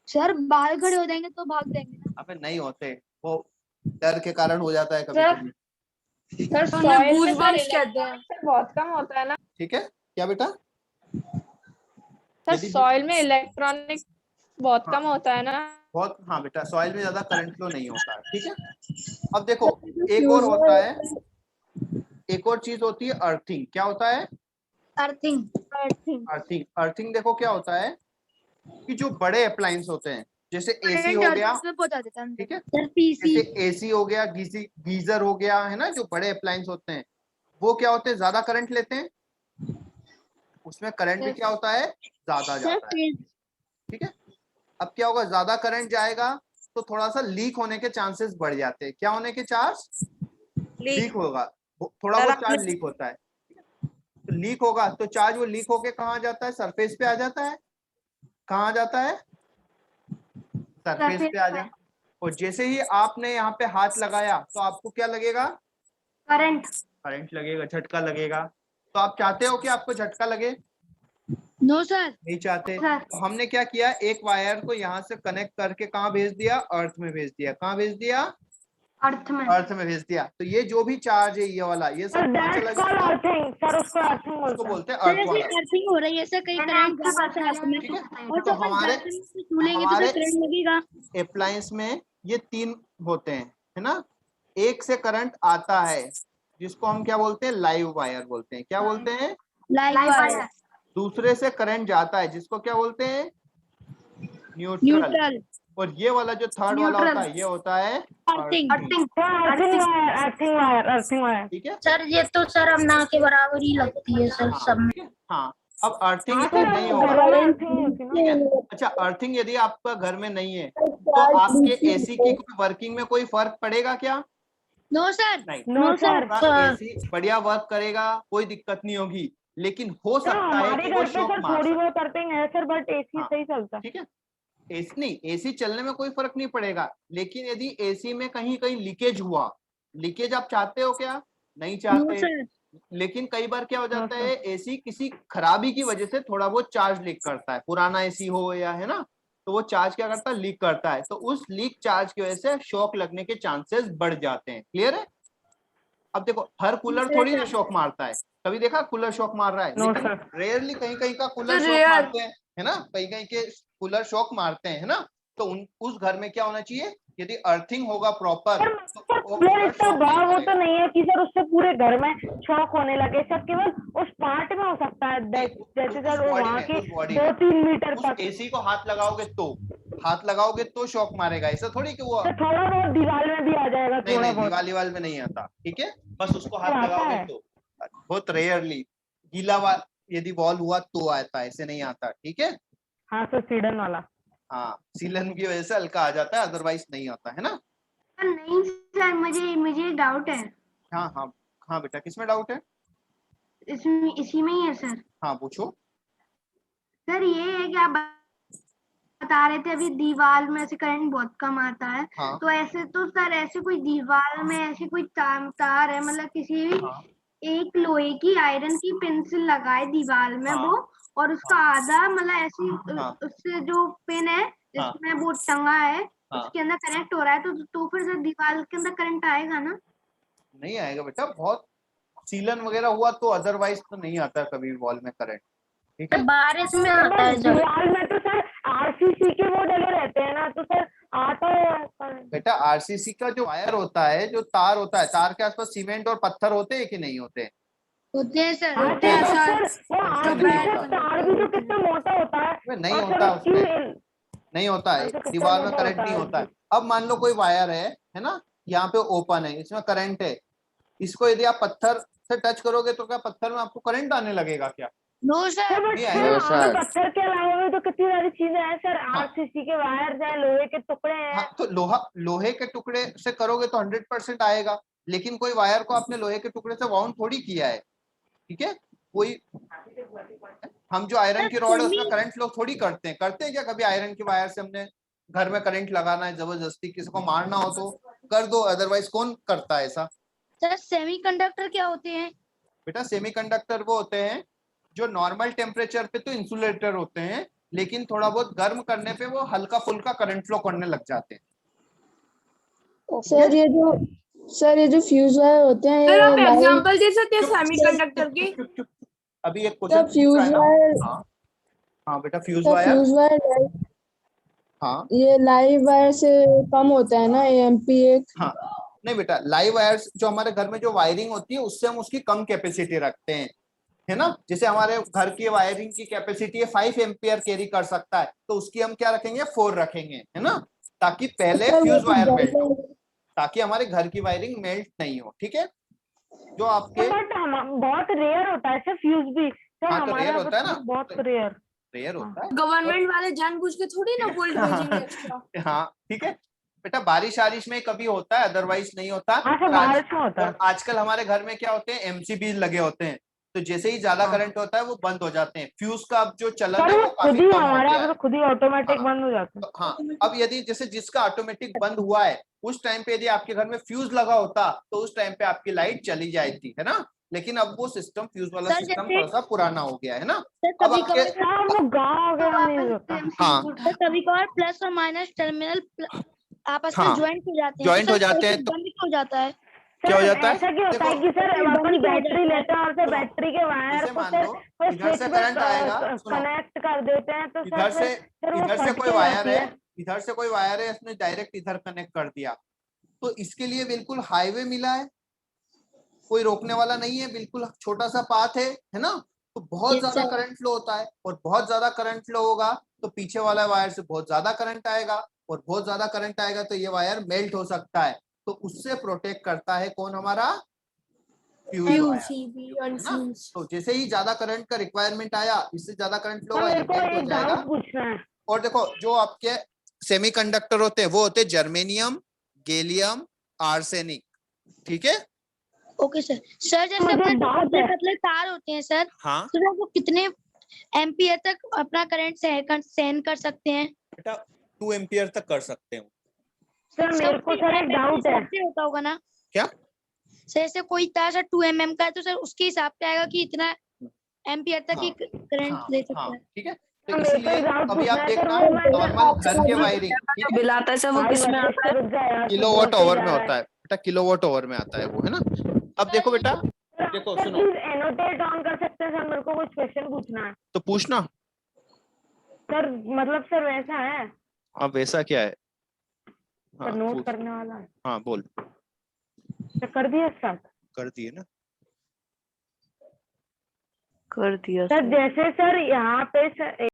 Speaker 3: सर बाहर खड़े हो जाएंगे तो भाग जाएंगे ना।
Speaker 1: अबे नहीं होते, वो डर के कारण हो जाता है कभी
Speaker 4: सर,
Speaker 1: कभी।
Speaker 4: सर सॉइल में सर इलेक्ट्रॉनिक बहुत कम होता है ना।
Speaker 1: ठीक है, क्या बेटा?
Speaker 4: सर सॉइल में इलेक्ट्रॉनिक बहुत कम होता है ना।
Speaker 1: बहुत, हाँ बेटा, सॉइल में ज्यादा करंट फ्लो नहीं होता है। ठीक है, अब देखो एक और होता है, एक और चीज होती है अर्थिंग। क्या होता है?
Speaker 3: अर्थिंग।
Speaker 1: अर्थिंग। अर्थिंग देखो क्या होता है कि जो बड़े अप्लायंस होते हैं, जैसे एसी हो गया,
Speaker 3: पहुंचा देता है।
Speaker 1: ठीक है,
Speaker 3: सर पीसी।
Speaker 1: जैसे एसी हो गया, गीजर हो गया, है ना, जो बड़े अप्लायंस होते हैं वो क्या होते हैं, ज्यादा करंट लेते हैं, उसमें करंट भी क्या होता है, ज्यादा जाता है। ठीक है, अब क्या होगा, ज्यादा करंट जाएगा तो थोड़ा सा लीक होने के चांसेस बढ़ जाते हैं। क्या होने के चांस? लीक होगा, थोड़ा बहुत चार्ज लीक होता है। तो लीक होगा तो चार्ज वो लीक होके कहाँ जाता है, सरफेस पे आ जाता है। कहाँ जाता है? सरफेस पे आ जाए। और जैसे ही आपने यहाँ पे हाथ लगाया तो आपको क्या लगेगा?
Speaker 5: करंट।
Speaker 1: करंट लगेगा, झटका लगेगा। तो आप चाहते हो कि आपको झटका लगे?
Speaker 3: नो सर,
Speaker 1: नहीं चाहते। तो हमने क्या किया, एक वायर को यहाँ से कनेक्ट करके कहाँ भेज दिया, अर्थ में भेज दिया। कहाँ भेज दिया?
Speaker 5: अर्थ में।
Speaker 1: अर्थ में भेज दिया। तो ये जो भी चार्ज है ये वाला, ये सब कहाँ चला जाएगा?
Speaker 7: सर उसको अर्थिंग
Speaker 1: उसको बोलते हैं
Speaker 3: सर
Speaker 1: अर्थ
Speaker 3: ऐसे
Speaker 1: वाला।
Speaker 3: अर्थिंग हो रही है सर, कहीं करंट जा रहा है हाथ में।
Speaker 1: ठीक है,
Speaker 3: और
Speaker 1: तो
Speaker 3: तो
Speaker 1: हमारे
Speaker 3: छूलेंगे तो फिर करंट लगेगा।
Speaker 1: अप्लायंस में ये 3 होते हैं, है ना। एक से करंट आता है जिसको हम क्या बोलते हैं, लाइव वायर बोलते हैं। क्या बोलते हैं?
Speaker 3: Live wire.
Speaker 1: दूसरे से करंट जाता है जिसको क्या बोलते हैं, न्यूट्रल। और ये वाला जो थर्ड वाला होता है ये होता है अर्थिंग।
Speaker 7: Earthing wire.
Speaker 1: ठीक है
Speaker 5: सर ये तो सर अब ना के बराबर ही लगती है सर
Speaker 1: हाँ,
Speaker 5: सब में।
Speaker 1: ठीक है? हाँ, अब अर्थिंग नहीं होगा। ठीक है, अच्छा अर्थिंग यदि आपका घर में नहीं है तो आपके एसी की वर्किंग में कोई फर्क पड़ेगा क्या?
Speaker 3: No sir.
Speaker 1: नहीं।
Speaker 7: No sir.
Speaker 1: एसी बढ़िया वर्क करेगा, कोई दिक्कत नहीं होगी, लेकिन हो सकता है
Speaker 7: हमारे
Speaker 1: कि
Speaker 7: घर
Speaker 1: वो
Speaker 7: पे
Speaker 1: शॉक
Speaker 7: सर
Speaker 1: मार
Speaker 7: थोड़ी
Speaker 1: सकता
Speaker 7: बहुत अर्थिंग है सर, बट एसी
Speaker 1: हाँ।
Speaker 7: सही चलता है।
Speaker 1: ठीक है, एसी नहीं, एसी चलने में कोई फर्क नहीं पड़ेगा, लेकिन यदि एसी में कहीं कहीं लीकेज हुआ, लीकेज आप चाहते हो क्या? नहीं
Speaker 3: नो
Speaker 1: चाहते।
Speaker 3: सर।
Speaker 1: लेकिन कई बार क्या हो जाता है, एसी किसी खराबी की वजह से थोड़ा बहुत चार्ज लीक करता है, पुराना एसी हो या, है ना, तो वो चार्ज क्या करता है, लीक करता है। तो उस लीक चार्ज की वजह से शॉक लगने के चांसेस बढ़ जाते हैं। क्लियर है? अब देखो हर कूलर थोड़ी ना शॉक मारता है, कभी देखा कूलर शॉक मार रहा है? लेकिन रेयरली कहीं कहीं का कूलर शॉक मारते हैं, है ना, कहीं कहीं के कूलर शॉक मारते हैं, है ना। तो उस घर में क्या होना चाहिए, यदि अर्थिंग होगा प्रॉपर तो
Speaker 7: कूलर इतना बड़ा वो तो नहीं है कि सर उससे पूरे घर में शॉक होने लगे सर, केवल उस पार्ट में हो सकता है, जैसे सर वहाँ के 2-3 मीटर तक।
Speaker 1: एसी को हाथ लगाओगे तो शॉक मारेगा, ऐसा थोड़ी कि वो
Speaker 7: थोड़ा बहुत दीवार में भी आ जाएगा।
Speaker 1: नहीं, दीवार में नहीं आता। ठीक है, बस उसको हाथ लगाओगे तो, बहुत रेयरली गीला यदि वॉल हुआ तो आता है, ऐसे नहीं आता। ठीक है,
Speaker 7: हाँ सर सीलन वाला।
Speaker 1: हाँ, सीलन की वजह से हल्का आ जाता है, अदरवाइज नहीं आता, है ना।
Speaker 5: नहीं सर, मुझे डाउट है।
Speaker 1: हाँ हाँ हाँ बेटा, किसमें डाउट है?
Speaker 5: इसमें इसी में ही है सर।
Speaker 1: हाँ पूछो।
Speaker 5: सर ये है कि आप बता रहे थे अभी दीवार में ऐसे करंट बहुत कम आता है।
Speaker 1: हाँ।
Speaker 5: तो ऐसे तो सर ऐसे कोई दीवार में ऐसे कोई तार है, मतलब किसी भी एक लोहे की आयरन की पेंसिल लगाए दीवार में वो, और उसका आधा मतलब ऐसी उससे जो पिन है जिसमें वो टंगा है उसके अंदर कनेक्ट हो रहा है, तो फिर सर दीवार के अंदर करंट आएगा ना?
Speaker 1: नहीं आएगा बेटा, बहुत सीलन वगैरह हुआ तो, अदरवाइज तो नहीं आता कभी वॉल में करंट। ठीक है,
Speaker 5: बारिश में आता है सर।
Speaker 7: दीवार में तो सर आरसीसी के वो डले रहते हैं ना, तो सर आता है
Speaker 1: बेटा। आरसीसी का जो वायर होता है, जो तार होता है, तार के आसपास सीमेंट और पत्थर होते हैं कि नहीं होते?
Speaker 3: होते हैं सर।
Speaker 7: होते हैं सर। वो आरसीसी का तार भी तो कितना मोटा होता है।
Speaker 1: नहीं होता उसमें, नहीं होता है, दीवार में करंट नहीं होता है। अब मान लो कोई वायर है ना, यहाँ पे ओपन है, इसमें करंट है, इसको यदि आप पत्थर से टच करोगे तो क्या पत्थर में आपको करंट आने लगेगा क्या?
Speaker 3: No sir.
Speaker 7: पत्थर के अलावा भी तो कितनी सारी चीजें हैं सर, आरसीसी के वायर हैं, लोहे के टुकड़े हैं।
Speaker 1: हाँ, तो लोहे के टुकड़े से करोगे तो 100% आएगा, लेकिन कोई वायर को आपने लोहे के टुकड़े से वाउंड थोड़ी किया है। ठीक है, कोई हम जो आयरन की रॉड है उसमें करंट फ्लो थोड़ी करते हैं क्या कभी? आयरन के वायर से हमने घर में करंट लगाना है, जबरदस्ती किसी को मारना हो तो कर दो, अदरवाइज कौन करता है ऐसा?
Speaker 3: सर सेमीकंडक्टर क्या होते हैं?
Speaker 1: बेटा सेमीकंडक्टर वो होते हैं जो नॉर्मल टेम्परेचर पे तो इंसुलेटर होते हैं, लेकिन थोड़ा बहुत गर्म करने पे वो हल्का फुल्का करंट फ्लो करने लग जाते हैं।
Speaker 10: सर ये जो फ्यूज वायर होते हैं,
Speaker 4: सर आप
Speaker 10: ये
Speaker 4: एग्जांपल दे सकते हैं सेमीकंडक्टर की?
Speaker 1: अभी एक क्वेश्चन
Speaker 10: फ्यूज वायर,
Speaker 1: हाँ बेटा, फ्यूज वायर, हाँ
Speaker 10: ये लाइव वायर से कम होता है ना एएमपी एक?
Speaker 1: हाँ नहीं बेटा, लाइव वायर्स जो हमारे घर में जो वायरिंग होती है उससे हम उसकी कम कैपेसिटी रखते हैं, है ना। जैसे हमारे घर की वायरिंग की कैपेसिटी है 5 एम्पियर कैरी कर सकता है, तो उसकी हम क्या रखेंगे, 4 रखेंगे, है ना, ताकि पहले फ्यूज वायर मेल्ट हो, ताकि हमारे घर की वायरिंग मेल्ट नहीं हो, ठीक है। जो आपके
Speaker 7: बहुत रेयर होता है फ्यूज भी सर,
Speaker 1: हाँ तो रेयर होता है ना,
Speaker 7: बहुत रेयर
Speaker 1: होता है।
Speaker 4: गवर्नमेंट वाले जानबूझ के थोड़ी ना वोल्ट भेजेंगे एक्स्ट्रा।
Speaker 1: हाँ ठीक है बेटा, बारिश में कभी होता है, अदरवाइज नहीं होता। और आजकल हमारे घर में क्या होते हैं, एमसीबी लगे होते हैं, तो जैसे ही ज्यादा करंट होता है वो बंद हो जाते हैं। फ्यूज का अब जो चलन है वो काफी कम हो गया है,
Speaker 7: खुद ही ऑटोमेटिक बंद हो जाता है।
Speaker 1: हाँ अब यदि जैसे जिसका ऑटोमेटिक बंद हुआ है, उस टाइम पे यदि आपके घर में फ्यूज लगा होता तो उस टाइम पे आपकी लाइट चली जाती है ना, लेकिन अब वो सिस्टम, फ्यूज वाला सिस्टम थोड़ा सा पुराना हो गया है ना। अब आपके हाँ
Speaker 3: कभी कभार प्लस और माइनस टर्मिनल आपस में ज्वाइंट हो जाते हैं,
Speaker 1: ज्वाइंट हो जाते हैं, तो
Speaker 3: बंद हो जाता है।
Speaker 1: क्या हो जाता है,
Speaker 7: ऐसा क्यों होता है कि सर अपन बैटरी लेते हैं और फिर बैटरी के वायर को फिर
Speaker 1: इधर से करंट आएगा,
Speaker 7: कनेक्ट कर देते हैं, तो
Speaker 1: इधर से कोई वायर है, इधर से कोई वायर है, इसने डायरेक्ट इधर कनेक्ट कर दिया, तो इसके लिए बिल्कुल हाईवे मिला है, कोई रोकने वाला नहीं है, बिल्कुल छोटा सा पाथ है ना। तो बहुत ज्यादा करंट फ्लो होता है, और बहुत ज्यादा करंट फ्लो होगा तो पीछे वाला वायर से बहुत ज्यादा करंट आएगा, और बहुत ज्यादा करंट आएगा तो ये वायर मेल्ट हो सकता है, तो उससे प्रोटेक्ट करता है कौन, हमारा फ्यूज वायर। तो जैसे ही ज्यादा करंट का रिक्वायरमेंट आया, इससे ज्यादा करंट फ्लो होगा, मेल्ट हो जाएगा। और देखो जो आपके सेमीकंडक्टर होते हैं वो होते हैं जर्मेनियम, गैलियम, आर्सेनिक, ठीक है।
Speaker 3: Okay sir. सर जैसे पतले पतले तार होते हैं सर,
Speaker 1: हाँ
Speaker 3: तो वो कितने एम्पियर तक अपना करंट सहन कर सकते हैं?
Speaker 1: बेटा 2 एम्पियर तक कर सकते हो।
Speaker 7: सर मेरे को सर एक डाउट है,
Speaker 3: होता होगा ना
Speaker 1: क्या
Speaker 3: सर, ऐसे कोई तार सर 2 mm का है तो सर उसके हिसाब से आएगा कि इतना एम्पियर तक ही करंट ले सकता है,
Speaker 1: ठीक है। तो इसलिए अभी आप देखना, नॉर्मल घर के वायरिंग
Speaker 10: बिल आता है सर, वो किस में आता है?
Speaker 1: किलोवाट आवर में होता है बेटा, किलोवाट आवर में आता है वो, है ना। अब देखो बेटा, देखो सुनो,
Speaker 7: एनोटेट ऑन कर सकते हैं सर, मेरे को कुछ क्वेश्चन पूछना है।
Speaker 1: तो पूछना
Speaker 7: सर, मतलब सर वैसा है,
Speaker 1: अब वैसा क्या है,
Speaker 7: सर नोट करने वाला है।
Speaker 1: हाँ बोल,
Speaker 7: तो कर दिया स्टार्ट?
Speaker 1: कर दिए ना,
Speaker 10: कर दिया
Speaker 7: सर। जैसे सर यहाँ पे सर